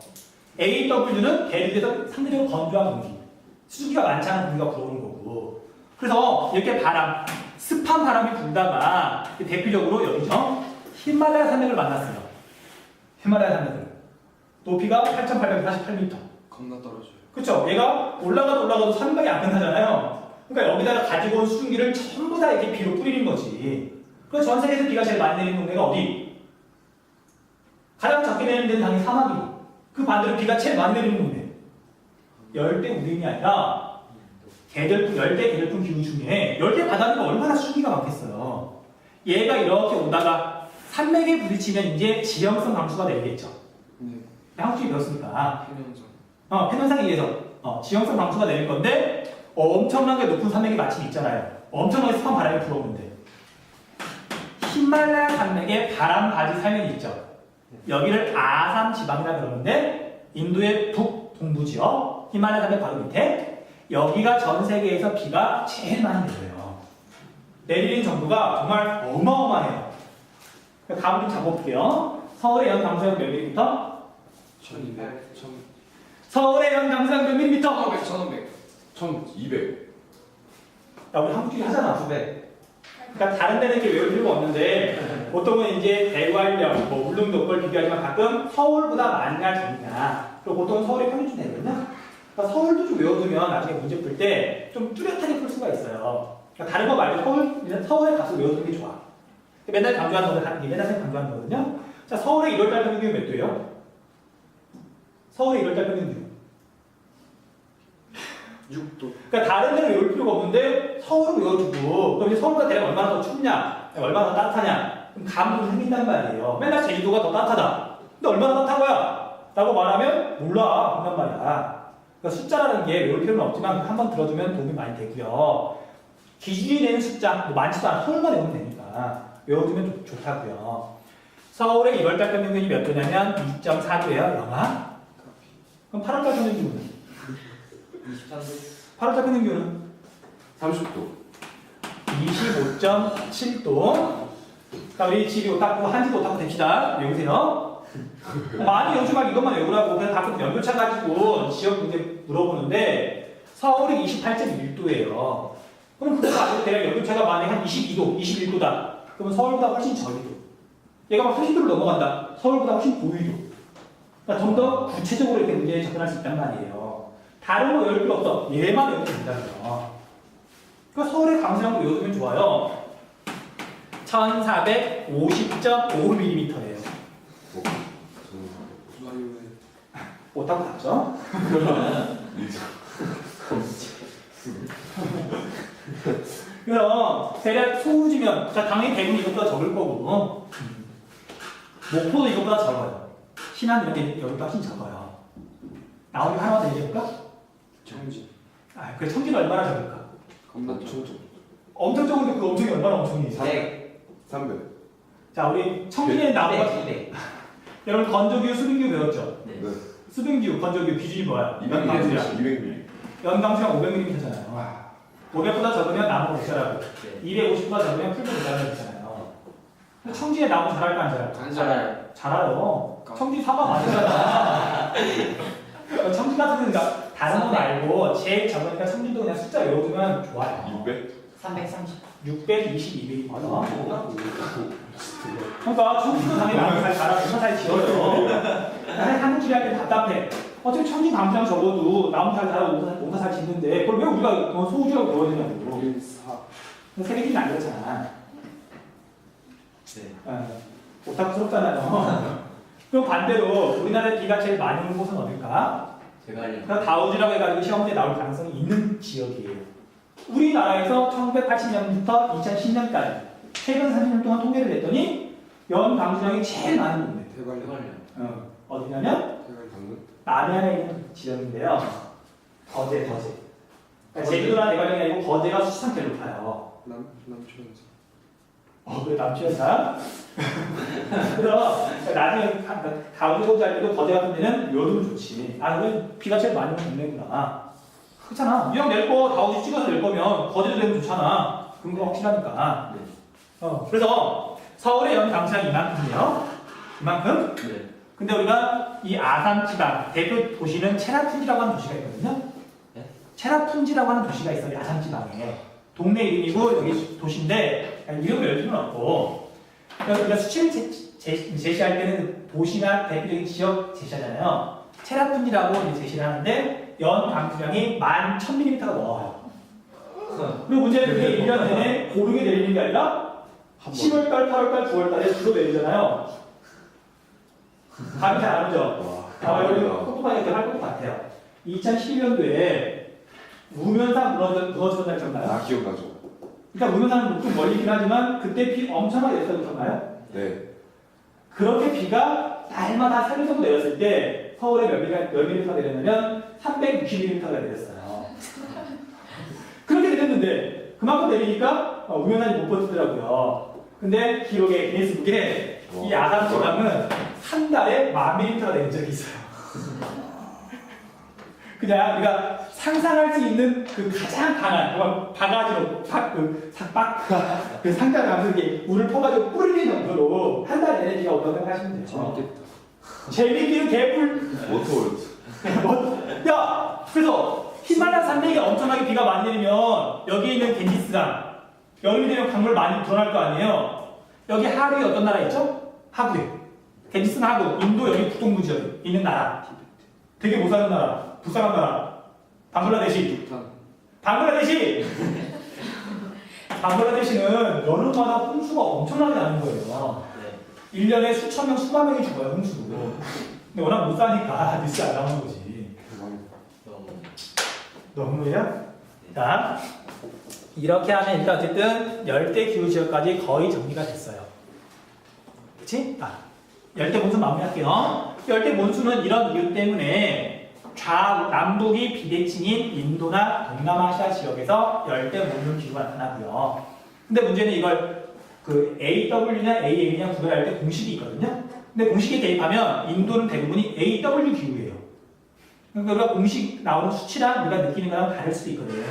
AW는 대륙에서 상대적으로 건조한 공기, 수증기가 많지 않은 공기가 불어오는 거고. 그래서 이렇게 습한 바람이 불다가 대표적으로 여기죠. 히말라야 산맥을 만났어요. 히말라야 산맥을. 높이가 8,848m. 겁나 떨어져요. 그쵸? 얘가 올라가도 300이 안 끝나잖아요. 그러니까 여기다가 가지고 온 수증기를 전부 다 이렇게 비로 뿌리는 거지. 그래서 전 세계에서 비가 제일 많이 내리는 동네가 어디? 가장 적게 내리는 데는 당연히 사막이고, 그 반대로 비가 제일 많이 내리는 동네. 열대 우림이 아니라 열대 계절풍 기후 중에 열대 바다가 얼마나 수증기가 많겠어요. 얘가 이렇게 오다가 산맥에 부딪히면 이제 지형성 강수가 내리겠죠. 네. 한국 쪽에 배웠으니까. 해면성. 편현상에 의해서 지형성 강수가 내릴 건데 엄청나게 높은 산맥이 마침 있잖아요. 엄청나게 습한 바람이 불어오는데 히말라야 산맥에 바람 바지 살면이 있죠. 여기를 아산 지방이라 그러는데 인도의 북동부 지역 히말라야 산맥 바로 밑에 여기가 전 세계에서 비가 제일 많이 내려요. 내리는 정도가 정말 어마어마해요. 다음 좀 잡아볼게요. 서울의 연 강수량 몇 밀리미터? 1200. 서울의 연 강수량 몇 밀리미터? 1500. 1200. 야, 우리 한국끼리 하잖아. 900. 그러니까 다른 데는 이렇게 외울 필요가 없는데 보통은 이제 대관령, 뭐 울릉도 걸 비교하지만 가끔 서울보다 많이나 적냐. 그리고 보통 서울이 평균 되거든요. 그러니까 서울도 좀 외워두면 나중에 문제 풀 때 좀 뚜렷하게 풀 수가 있어요. 그러니까 다른 거 말고 서울에 가서 외워두는 게 좋아. 맨날 강조하는 거는 맨날 강조하는 거거든요. 자, 서울의 1월달 평균이 몇 도예요? 서울의 1월달 평균 기온. 6도. 그러니까 다른 데는 외울 필요가 없는데 서울을 외워두고 그럼 이제 서울보다 대략 얼마나 더 춥냐, 얼마나 더 따뜻하냐, 그럼 감도 생긴단 말이에요. 맨날 제주도가 더 따뜻하다. 근데 얼마나 따뜻한 거야? 라고 말하면 몰라. 그런 말이야. 그러니까 숫자라는 게 외울 필요는 없지만 한번 들어두면 도움이 많이 되고요. 기준이 되는 숫자, 뭐 많지도 않아. 서울만 외우면 되니까 외워두면 좋다고요. 서울의 1월달 평균이 몇 도냐면 2.4도예요. 영하. 그럼 8월달 평균 기온은? 23도. 8월달 평균 기온은? 30도. 25.7도. 자, 우리 집이 오타쿠, 한집 오타쿠 됩시다. 외우세요. 많이 요즘 막 이것만 외우라고 그냥 가끔 연료차 가지고 지역 문제 물어보는데 서울이 28.1도예요. 그럼 그거 가지고 대략 연료차가 만약에 한 22도, 21도다. 그러면 서울보다 훨씬 저기도. 얘가 막 30도를 넘어간다. 서울보다 훨씬 고위도. 그러니까 좀 더 구체적으로 이렇게 문제에 접근할 수 있단 말이에요. 다른 거 외울 필요 없어. 얘만 외우면 된다고요. 그러니까 서울의 강수량도 외우면 좋아요. 1450.5mm예요. 오타쿠 답죠? 그럼 대략 소우지면 자 당연히 대구는 이것보다 적을 거고 목포도 이것보다 적어요. 신안 여기보다 훨씬 적어요. 나오기 하나만 더 얘기해볼까? 청진. 아, 그래 청진은 얼마나 적을까? 겁나 엄청 청. 엄청 적은데 그 엄청이 얼마나 엄청이? 100. 300. 자 우리 청진의 나무가 200. 여러분 건조기후 수빙기후 배웠죠? 네. 네. 수빙기후 건조기후 기준이 뭐야? 200mm. 200mm. 연강수량 500mm잖아요. 500보다 적으면 나무 못자라고 네. 250보다 250보다 적으면 풀도 못자라고 했잖아요. 청진에 나무 자랄까 안 자랄까? 안 자라요. 자라요. 청진 사과 많이 자라. 청진 같은 데는 그러니까 다른 거 말고 제일 적으니까 청진도 그냥 숫자 외워두면 좋아요. 600. 330. 622mm. 그러니까 청진도 당연히 나무 잘 자라고 잘 지어요. 사실 한국끼리 할 때 답답해. 어차피 청진 강수량 적어도 나무 잘 자라고 농사 잘 짓는데 그걸 왜 우리가 소우주라고 배워야 되냐고. 1, 4. 세계끼리는 안 그렇잖아. 네. 오타쿠스럽잖아요. 그럼 반대로 우리나라에 비가 제일 많이 오는 곳은 어딜까? 대관령. 그래서 다우지라고 해가지고 시험 문제 나올 가능성이 있는 지역이에요. 우리나라에서 1980년부터 2010년까지 최근 30년 동안 통계를 냈더니 연 강수량이 제일 많은 동네. 대관령. 어디냐면 방금? 남해안에 있는 지역인데요. 거제. 그러니까 제주도나 대관령이 아니고 거제가 수치상 제일 높아요. 남초연사. 그래 남치현사. 그래서 나중에 가운데 소지 할 때도 거제 같은 데는 요즘 좋지. 그래 비가 제일 많이 오는 동네구나. 그렇잖아. 이왕 낼 거 다우지 찍어서 낼 거면 거제도 되면 좋잖아. 근거가 확실하니까. 네. 그래서 서울의 연 강수량이 이만큼이에요. 이만큼. 네. 근데 우리가 이 아산 지방 대표 도시는 체라푼지라고 하는 도시가 있거든요. 네? 체라푼지라고 하는 도시가 있어요. 아산 지방에. 동네 이름이고 여기 도시인데 이름을 열 필요는 없고 그러니까 우리가 수치를 제시할 때는 도시나 대표적인 지역 제시하잖아요. 체라푼이라고 이제 제시를 하는데 연 강수량이 11,000mm가 넘어요. 그리고 문제는 그게 1년 내내 고르게 내리는 게 아니라 10월달, 8월달, 9월달에 주로 내리잖아요. 감이 잘 안 오죠? 아마 여기 똑똑하게 이렇게 할 것 같아요. 2012년도에 우면산 무너지던 날 기억나요? 아 기억나죠? 그러니까 우면산은 좀 멀리긴 하지만 그때 비 엄청나게 내렸다고 기억나요? 네. 그렇게 비가 날마다 3일 정도 내렸을 때 서울에 몇 밀리미터가 내렸냐면 360mm가 내렸어요. 그렇게 내렸는데 그만큼 내리니까 우면산이 못 버티더라고요. 근데 기록에 기네스북에 이 아산 지방은 한 달에 10,000mm가 내린 적이 있어요. 그냥 우리가 상상할 수 있는 그 가장 강한 정말 바가지로 그 상자를 가면서 이렇게 물을 퍼가지고 뿌리는 정도로 한 달 내내 비가 온다고 생각하시면 돼요. 재밌겠다. 재밌기는 개뿔. 워터월드. 야, 그래서 히말라야 산맥에 엄청나게 비가 많이 내리면 여기에 있는 겐지스강 여름이 되면 강물 많이 불어날 거 아니에요. 여기 하루에 어떤 나라 있죠? 하구에. 겐지스는 하구. 인도 여기 북동부 지역에 있는 나라. 되게 못 사는 나라. 불쌍한 나라. 방글라데시. 부탄. 방글라데시는 여름마다 홍수가 엄청나게 나는 거예요. 네. 1년에 수천 명, 수만 명이 죽어요, 홍수로. 근데 워낙 못 사니까 뉴스 안 나오는 거지. 너무. 너무해요? 자, 이렇게 하면 일단 어쨌든 열대 기후 지역까지 거의 정리가 됐어요. 그치? 열대 몬순 마무리할게요. 열대 몬순은 이런 이유 때문에 남북이 비대칭인 인도나 동남아시아 지역에서 열대 몬순 기후가 나타나고요. 근데 문제는 이걸 그 AW냐 AM이냐 구별할 때 공식이 있거든요. 근데 공식에 대입하면 인도는 대부분이 AW 기후예요. 그러니까 우리가 공식 나오는 수치랑 우리가 느끼는 거랑 다를 수도 있거든요.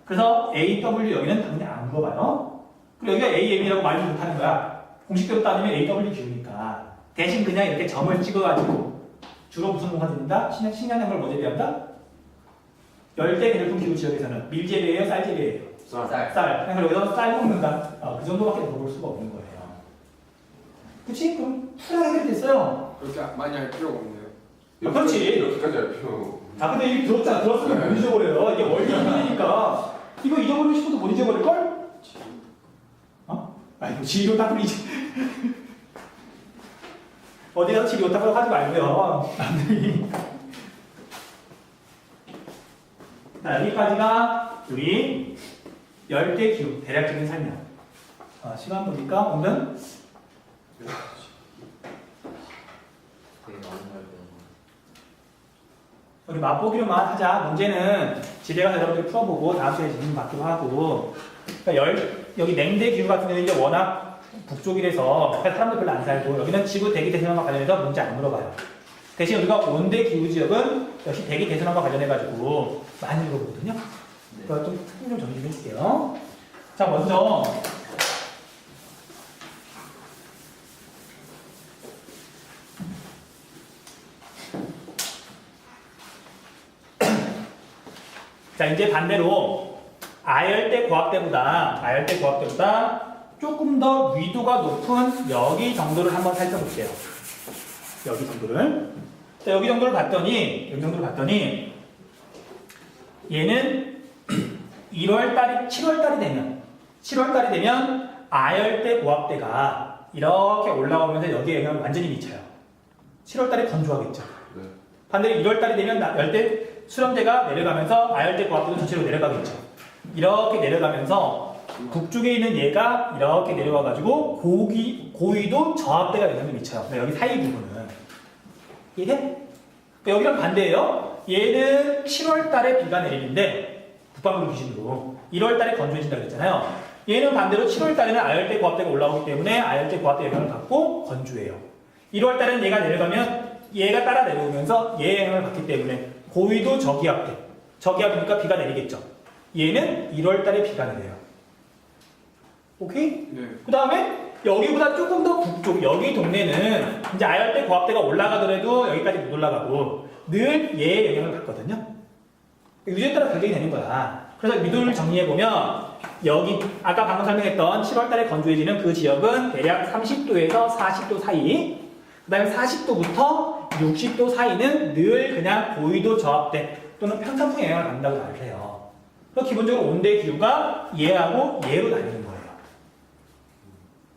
그래서 AW 여기는 당연히 안 물어봐요. 그리고 여기가 AM이라고 말을 못하는 거야. 공식대로 따지면 AW 기후니까. 대신 그냥 이렇게 점을 찍어가지고 주로 무슨 공간 됩니다? 식량된 걸 뭐 재배한다? 열대 계절풍 기후 지역에서는 밀재배예요, 쌀재배예요? 쌀. 쌀. 그래서 여기서 쌀 먹는다. 그 정도밖에 물어볼 수가 없는 거예요. 그치? 그럼 풀하게 해결됐어요. 그렇게 많이 할 필요가 없네요. 그렇지. 이렇게까지 할 필요. 근데 이게 들었잖아. 들었으면 못 잊어버려요. 이게 원리 힘드니까. 이거 잊어버리고 싶어도 못 잊어버릴걸? 아이고, 지휘로 따돌리지. 어디 가서 지휘로 따돌려 하지 말고요. 남들이. 자, 여기까지가 우리 열대 기후 대략적인 설명. 시간 보니까 오늘은 되게 많은 걸 배우는 우리 맛보기로만 하자. 문제는 집에 가서 여러분들 풀어보고 다음 주에 질문 받기로 하고. 그러니까 여기 냉대 기후 같은 경우는 이제 워낙 북쪽이라서 사람들 별로 안 살고 여기는 지구 대기 대전환과 관련해서 문제 안 물어봐요. 대신 우리가 온대 기후 지역은 역시 대기 대전환과 관련해가지고 많이 물어보거든요. 그래서 좀 정리를 해줄게요. 자, 먼저 자, 이제 반대로 아열대 고압대보다 조금 더 위도가 높은 여기 정도를 한번 살펴볼게요. 여기 정도를. 자, 여기 정도를 봤더니 얘는 7월달이 되면 아열대 고압대가 이렇게 올라오면서 여기에 영향을 완전히 미쳐요. 7월달에 건조하겠죠. 네. 반대로 1월달이 되면 열대 수렴대가 내려가면서 아열대 고압대도 전체로 내려가겠죠. 이렇게 내려가면서 북쪽에 있는 얘가 이렇게 내려와가지고 고위도 저압대가 영향을 미쳐요. 여기 사이 부분은. 이해? 여기랑 반대예요. 얘는 7월달에 비가 내리는데 북방구 기준으로 1월달에 건조해진다 그랬잖아요. 얘는 반대로 7월달에는 아열대 고압대가 올라오기 때문에 아열대 고압대 영향을 받고 건조해요. 1월달에는 얘가 내려가면 얘가 따라 내려오면서 얘의 영향을 받기 때문에 고위도 저기압대. 저기압이니까 비가 내리겠죠. 얘는 1월달에 비가 내려요. 오케이? 네. 그 다음에 여기보다 조금 더 북쪽, 여기 동네는 이제 아열대 고압대가 올라가더라도 여기까지 못 올라가고 늘 얘의 영향을 받거든요. 유제에 따라 결정이 되는 거야. 그래서 미도를 정리해보면 여기 아까 방금 설명했던 7월달에 건조해지는 그 지역은 대략 30도에서 40도 사이. 그 다음에 40도부터 60도 사이는 늘 그냥 고위도 저압대 또는 편서풍의 영향을 받는다고 말을 해요. 그래서 기본적으로 온대 기후가 얘하고 얘로 나뉘는 거예요.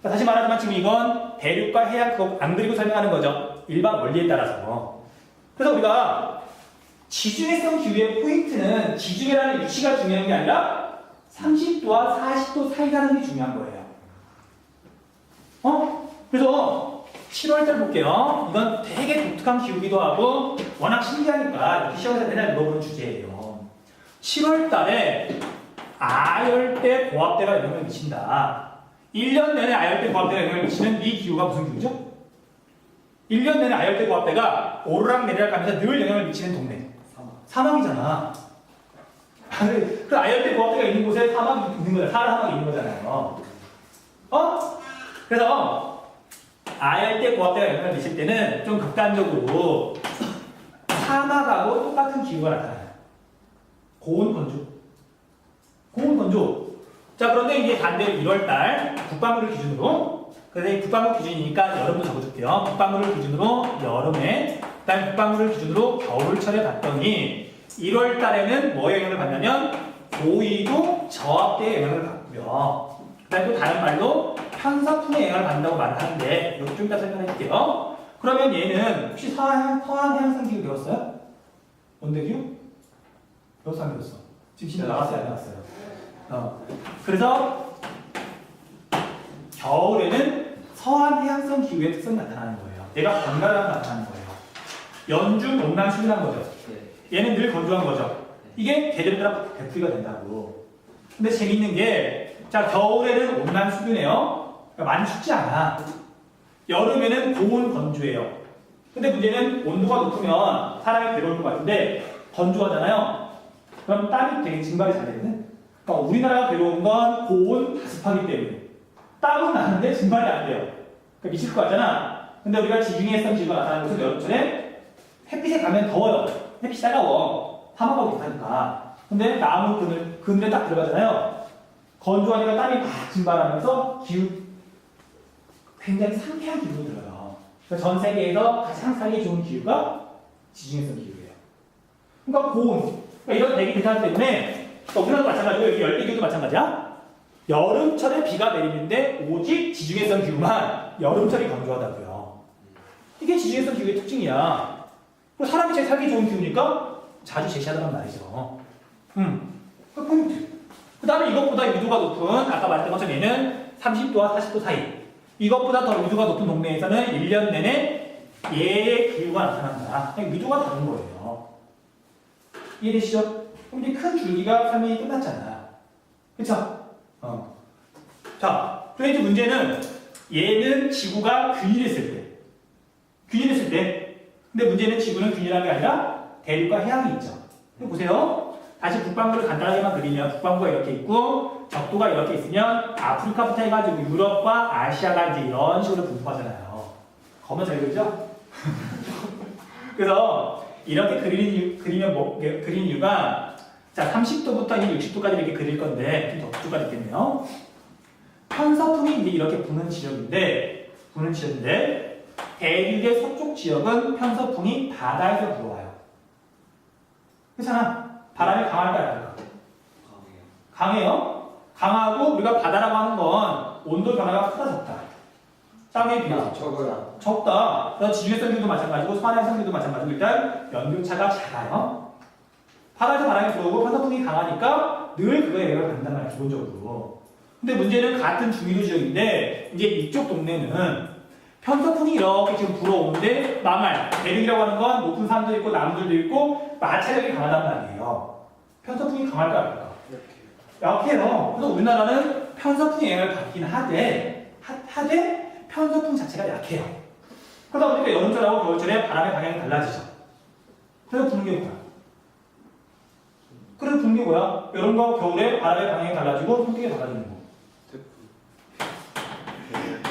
다시 말하지만 지금 이건 대륙과 해양 그거 안 그리고 설명하는 거죠. 일반 원리에 따라서. 그래서 우리가 지중해성 기후의 포인트는 지중해라는 위치가 중요한 게 아니라 30도와 40도 사이라는 게 중요한 거예요. 그래서 7월달 볼게요. 이건 되게 독특한 기후기도 하고 워낙 신기하니까 이렇게 시험에서 맨날 물어보는 주제예요. 7월달에 아열대 고압대가 영향을 미친다. 1년 내내 아열대 고압대가 영향을 미치는 이 기후가 무슨 기후죠? 1년 내내 아열대 고압대가 오르락 내리락 하면서 늘 영향을 미치는 동네. 사막이잖아. 그 아열대 고압대가 있는 곳에 사막이 있는 거잖아. 사하라 사막이 있는 거잖아요. 그래서 아열대 고압대가 영향을 미칠 때는 좀 극단적으로 사막하고 똑같은 기후가 나타나요. 고온 건조. 고온 건조. 자, 그런데 이게 반대로 1월달 북반구를 기준으로, 그래서 이 북반구 기준이니까 여름도 적어줄게요. 북반구를 기준으로 여름에, 그 다음에 북반구를 기준으로 겨울철에 봤더니 1월달에는 뭐의 영향을 받냐면 고위도 저압대의 영향을 받고요. 그 다음에 또 다른 말로 편서풍의 영향을 받는다고 말을 하는데 이것도 좀 이따 설명해줄게요. 그러면 얘는 혹시 서한 해양성 기후 배웠어요? 온대기후? 배웠어 안 배웠어? 지금 진짜 나왔어요 안 나왔어요? 그래서 겨울에는 서한 해양성 기후의 특성이 나타나는 거예요. 얘가 번갈아 나타나는 거예요. 연중 온난 수준한 거죠. 얘는 늘 건조한 거죠. 이게 계절에 따라 배풀이가 된다고. 근데 재밌는 게, 자, 겨울에는 온난 수준이에요. 그러니까 많이 춥지 않아. 여름에는 고온 건조해요. 근데 문제는 온도가 높으면 사람이 괴로울 것 같은데 건조하잖아요. 그럼 땀이 되게 증발이 잘 되거든. 그러니까 우리나라가 괴로운 건 고온 다습하기 때문에 땀은 나는데 증발이 안 돼요. 그러니까 미칠 것 같잖아. 근데 우리가 지중해성 기후가 나타나는 곳은 여름철에 햇빛에 가면 더워요. 햇빛이 따가워. 사막하고 비슷하니까. 근데 나무 그늘에 딱 들어가잖아요. 건조하니까 땀이 막 증발하면서 굉장히 상쾌한 기분이 들어요. 그래서 전 세계에서 가장 살기 좋은 기후가 지중해성 기후예요. 그러니까 고온. 그러니까 이런 대기 대상 때문에 우리나라도 마찬가지고 여기 열대기후도 마찬가지야. 여름철에 비가 내리는데 오직 지중해성 기후만 여름철이 건조하다고요. 이게 지중해성 기후의 특징이야. 사람이 제일 살기 좋은 기후니까 자주 제시하더란 말이죠. 그 포인트. 그 다음에 이것보다 유도가 높은, 아까 말했던 것처럼 얘는 30도와 40도 사이. 이것보다 더 유도가 높은 동네에서는 1년 내내 얘의 기후가 나타난다. 그냥 유도가 다른 거예요. 이해되시죠? 그럼 이제 큰 줄기가 설명이 끝났잖아. 그쵸? 자, 그런데 이제 문제는 얘는 지구가 균일했을 때. 균일했을 때. 근데 문제는 지구는 균일한 게 아니라 대륙과 해양이 있죠. 보세요. 다시 북반구를 간단하게만 그리면 북반구가 이렇게 있고 적도가 이렇게 있으면 아프리카부터 해가지고 유럽과 아시아가 이제 이런 식으로 분포하잖아요. 겁나 잘 그리죠? 그래서 이렇게 그린 이유가 자 30도부터 60도까지 이렇게 그릴 건데 좀 더 북쪽까지 있겠네요. 편서풍이 이제 이렇게 부는 지역인데 대륙의 서쪽 지역은 편서풍이 바다에서 불어와요. 그렇잖아. 바람이 강할까요? 약할까요? 강해요. 강하고 우리가 바다라고 하는 건 온도 변화가 크다 적다. 땅에 비해서 적다. 그래서 지중해성 기후도 마찬가지고 서해안성 기후도 마찬가지고 일단 연교차가 작아요. 바다에서 바람이 들어오고 편서풍이 강하니까 늘 그거에 영향을 받는단 말이에요. 기본적으로. 근데 문제는 같은 중위도 지역인데 이제 이쪽 동네는 편서풍이 이렇게 지금 불어오는데 망할 대륙이라고 하는 건 높은 산도 있고 나무들도 있고 마찰력이 강하단 말이에요. 편서풍이 강할까 약할까? 약해요. 그래서 우리나라는 편서풍의 영향을 받긴 하되 편서풍 자체가 약해요. 그러다 보니까 여름철하고 겨울철에 바람의 방향이 달라지죠. 그래서 부는 게 뭐야? 여름과 겨울에 바람의 방향이 달라지고 성격이 달라지는 거.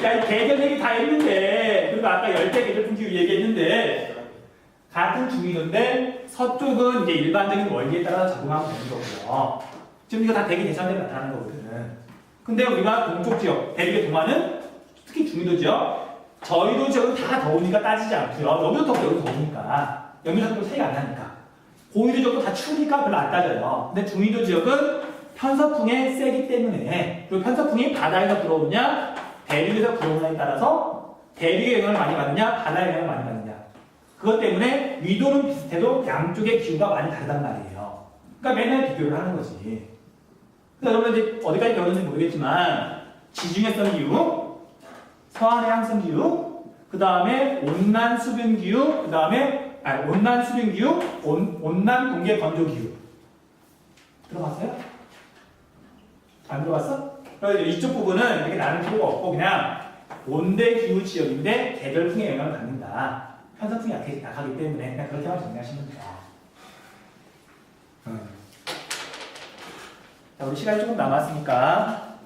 야, 이 계절 얘기 다 했는데, 그리고 아까 열대 계절풍 기후 얘기했는데, 같은 중위도인데, 서쪽은 이제 일반적인 원리에 따라서 적응하면 되는 거고요. 지금 이거 다 대기 대상대로 나타나는 거거든. 근데 우리가 동쪽 지역, 대륙의 동안은, 특히 중위도 지역, 저희도 지역은 다 더우니까 따지지 않고요. 여기도 덥고 여기도 더우니까. 연결작도 차이가 안 나니까. 고위도 지역도 다 추우니까 별로 안 따져요. 근데 중위도 지역은 편서풍에 세기 때문에, 그리고 편서풍이 바다에서 불어오느냐 대륙에서 불어오느냐에 따라서 대륙의 영향을 많이 받느냐 바다의 영향을 많이 받느냐, 그것 때문에 위도는 비슷해도 양쪽의 기후가 많이 다르단 말이에요. 그러니까 맨날 비교를 하는 거지. 그래서 여러분 이제 어디까지 배웠는지 모르겠지만 지중해성 기후, 서한 해양성 기후, 그 다음에 온난 수분 기후, 그 다음에 온난 수분 기후, 온난 동계 건조 기후 들어봤어요? 안 들어봤어? 그래서 이쪽 부분은 이렇게 나눌 필요가 없고 그냥 온대 기후 지역인데 개별풍의 영향을 받는다. 편서풍이 약하기 때문에 그냥 그렇게만 정리하시면 돼요. 자, 우리 시간이 조금 남았으니까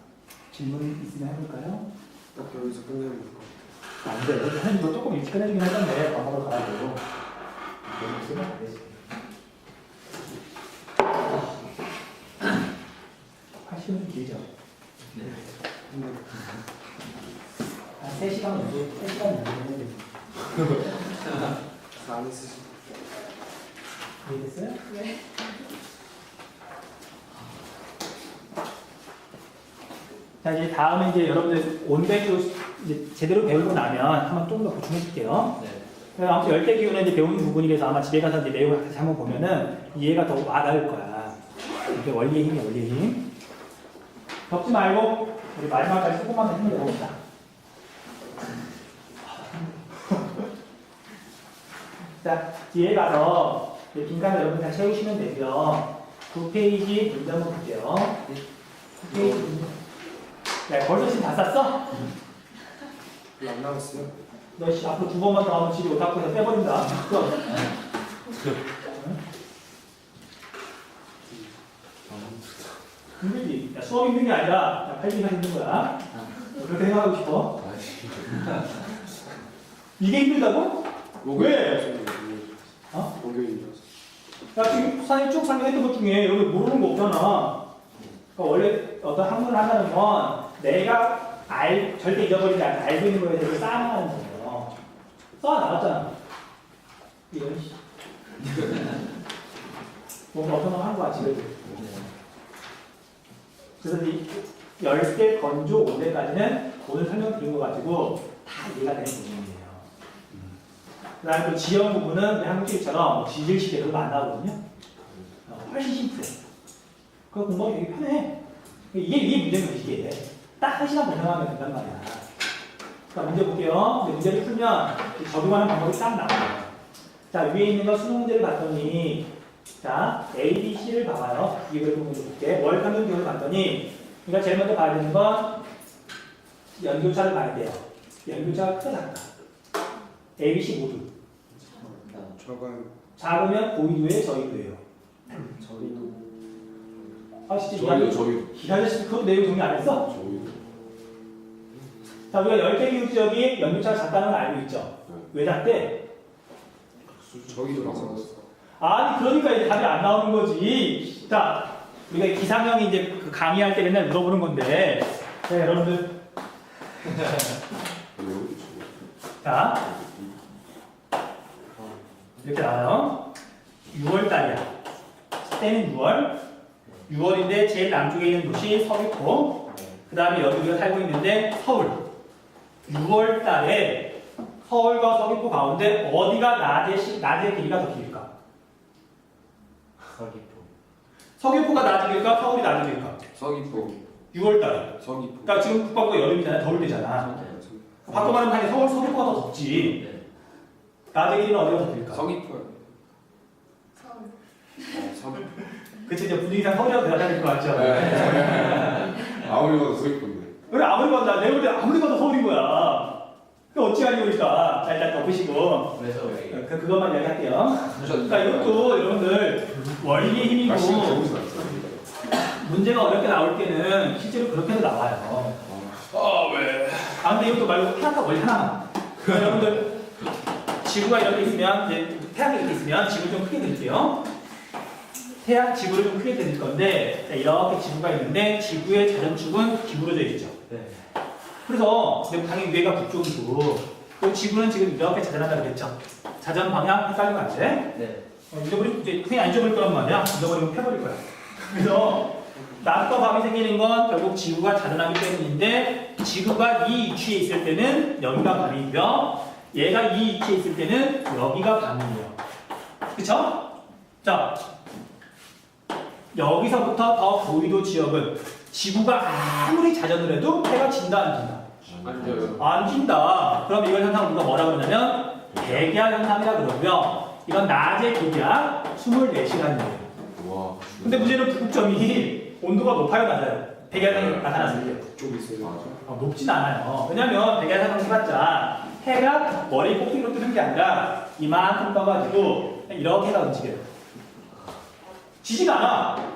질문 있으면 해볼까요? 딱 여기서 끝내면 될것 같아요. 안 돼. 사실 이거 조금 일찍 끝내주긴 할 건데 밥 먹으러 가야 되고. 너무 쓰면 안 되지. 80분 길죠? 네. 한 3시간 정도, 3시간 정도 해야 되지. 안 했으시죠? 이해됐어요? 네. 자, 이제 다음에 이제 여러분들 온대기후 이제 제대로 배우고 나면 한번 좀 더 보충해 줄게요. 네. 그래서 아무튼 열대기후는 이제 배우는 부분이라서 아마 집에 가서 이제 내용을 다시 한번 보면은 이해가 더 와닿을 거야. 이게 원리의 힘이야, 원리의 힘. 덮지 말고 우리 마지막까지 조금만 더 힘을 내봅시다. 자, 뒤에 가서 빈칸을 여러분 다 채우시면 되고요. 9페이지 문제 한번 볼게요. 9페이지 문제. 야, 벌써 지금 다 쌌어? 별로 안 남았어요? 너 씨, 앞으로 2번만 더 하면 집에 오타쿠에서 빼버린다. 힘들지? 야, 수업 힘든 게 아니라 팔기가 힘든 거야. 그렇게 생각하고 싶어? 이게 힘들다고? 왜? 어? 목요일이라서. 야, 지금 수산이 쭉 설명했던 것 중에 여기 모르는 거 없잖아. 그러니까 원래 어떤 학문을 한다는 건 내가 절대 잊어버리지 않고 알고 있는 거에 대해서 쌓아나가는 거예요. 쌓아나갔잖아. 이런 씨. 뭔가 어떤 거 한 거야, 집에도. 그래서 이 열대, 건조, 온대까지는 오늘 설명드린 거 가지고 다 이해가 되는 부분이에요. 그 다음에 또 지형 부분은 한국식처럼 지질 시대 그런 거안 나오거든요. 훨씬 심플해. 그거 공부하기 되게 편해. 이게 문제는 이게. 딱 1시간 분명하면 된단 말이야. 자, 문제 볼게요. 문제를 풀면 적용하는 방법이 딱 나와요. 자, 위에 있는 거 수능 문제를 봤더니, 자, A, B, C를 봐봐요. 이걸 문제 볼게. 월 평균 기호를 봤더니, 그러니까 제일 먼저 봐야 되는 건 연교차를 봐야 돼요. 연교차가 크다, 작다. A, B, C 모두. 저건 작으면 고위도예요, 저위도예요. 저희도 아, 진짜 저희도 기다렸을 그 내용 정리 안 했어? 저희도 자, 우리가 열대기후 지역이 연교차가 작다는 걸 알고 있죠? 왜 작대? 저희도 나서 아니, 그러니까 이제 답이 안 나오는 거지. 자, 우리가 기상형이 이제 그 강의할 때 맨날 물어보는 건데, 자, 여러분들. 자, 이렇게 나와요. 6월달이야. 때는 6월. 6월인데 제일 남쪽에 있는 도시 서귀포. 그 다음에 여기 우리가 살고 있는데 서울. 6월달에 서울과 서귀포 가운데 어디가 낮의 길이가 더 길까? 서귀포. 서귀포가 낮이 길까? 서울이 낮이 길까? 서귀포 6월달에. 서귀포 그러니까 지금 북방구가 여름이잖아. 더울 때잖아. 바꿔 말하면 당연히 서귀포가 더 덥지. 네. 낮의 길이는 어디가 더 길까? 서귀포요. 서울. 서귀포. 그치, 이제 분위기상 서울이라고 대답해야 될 것 같죠? 아무리 봐도 서귀포인데. 그래, 아무리 봐도, 내가 볼 때 아무리 봐도 서울인 거야. 그 어찌하니 보니까. 자, 일단 덮으시고. 그래서 왜? 그것만 이야기할게요. 그러니까 이것도 여러분들 원리의 힘이고 날씨가 겨울이 났어. 문제가 어렵게 나올 때는 실제로 그렇게도 나와요. 왜? 아, 근데 이것도 말고 태양과 원리 하나만. 그러니까 여러분들 지구가 이렇게 있으면, 이제 태양이 이렇게 있으면 지구를 좀 크게 드릴게요. 지구를 좀 크게 드릴 건데, 자, 이렇게 지구가 있는데 지구의 자전축은 기울어져 있죠. 네. 그래서 당연히 위에가 북쪽이고 그 지구는 지금 이렇게 자전한다고 그랬죠. 자전 방향 헷갈리면 안 돼. 네. 잊어버리면 이제 선생님 안 잊어버릴 거란 말이야. 잊어버리면 펴버릴 거야. 그래서 낮과 밤이 생기는 건 결국 지구가 자전하기 때문인데 지구가 이 위치에 있을 때는 여기가 밤이고요. 얘가 이 위치에 있을 때는 여기가 밤이에요. 그쵸? 자, 여기서부터 더 고위도 지역은 지구가 아무리 자전을 해도 해가 진다 안 진다? 안 돼요. 안 진다. 그럼 이걸 현상 우리가 뭐라 그러냐면 백야 현상이라 그러고요. 이건 낮의 기기야 24시간이에요. 와. 근데 문제는 부국점이 온도가 높아요, 낮아요? 백야현상이 나타났을 때. 북쪽에 있어요. 맞아. 높진 않아요. 왜냐면 백야현상 해봤자 해가 머리 꼭지로 뜨는 게 아니라 이만큼 떠가지고 이렇게 해가 움직여요. 지지가 않아.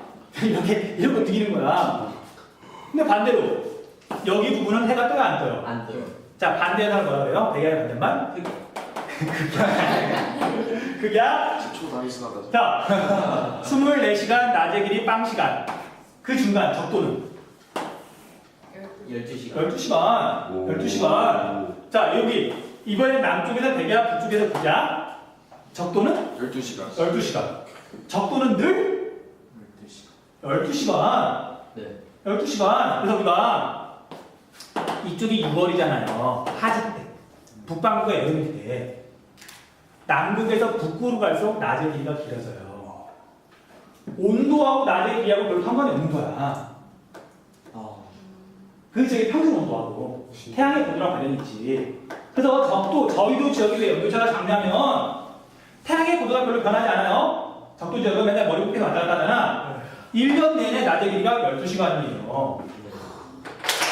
이렇게 움직이는 거야. 근데 반대로 여기 부분은 해가 떠요, 안 떠요? 안 떠요. 자, 반대 현상을 뭐라 그래요? 백야의 반대만? 극약. 10초 다니시나 봐요. 자, 24시간 낮의 길이 빵시간. 그 중간 적도는 12시간. 12시간. 오. 12시간. 자, 여기 이번에 남쪽에서 백야, 북쪽에서 극약. 적도는 12시간. 12시간. 적도는 늘 12시간. 12시간. 네. 12시간. 그래서 우리가 이쪽이 6월이잖아요. 하지 때. 북반구가 여름일 때. 남극에서 북구로 갈수록 낮의 길이가 길어져요. 온도하고 낮의 길이하고 별로 상관이 없는 거야. 그게 저기 평균 온도하고 태양의 고도랑 관련이 있지. 그래서 적도, 저희도 지역이 왜 연도차가 작냐면 태양의 고도가 별로 변하지 않아요. 적도 지역은 맨날 머리 끝에 왔다 갔다 하잖아. 1년 내내 낮의 길이가 12시간이에요.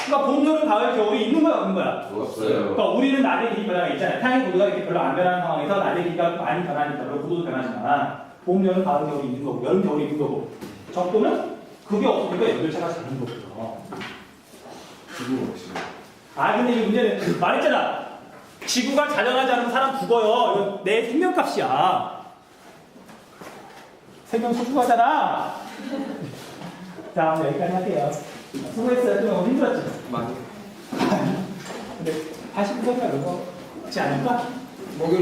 그러니까 봄, 여름, 가을, 겨울이 있는 거야, 없는 거야? 좋았어요. 그러니까 우리는 낮의 길이 변화가 있잖아요. 태양의 고도가 이렇게 별로 안 변하는 상황에서 낮의 길이가 많이 변하니까 별로 고도도 변하지만 봄, 여름, 가을, 겨울이 있는 거고 여름, 겨울이 있는 거고 적도는 그게 없으니까 연도차가 작은 거고요. 지구 역시. 아 근데 이 문제는 말했잖아. 지구가 자전하지 않으면 사람 죽어요. 이건 내 생명값이야. 생명 소중하잖아. 자 오늘 여기까지 할게요. 수고했어요. 좀 힘들었지? 많이. 근데 89선이나 이런 거 있지 않을까? 목요일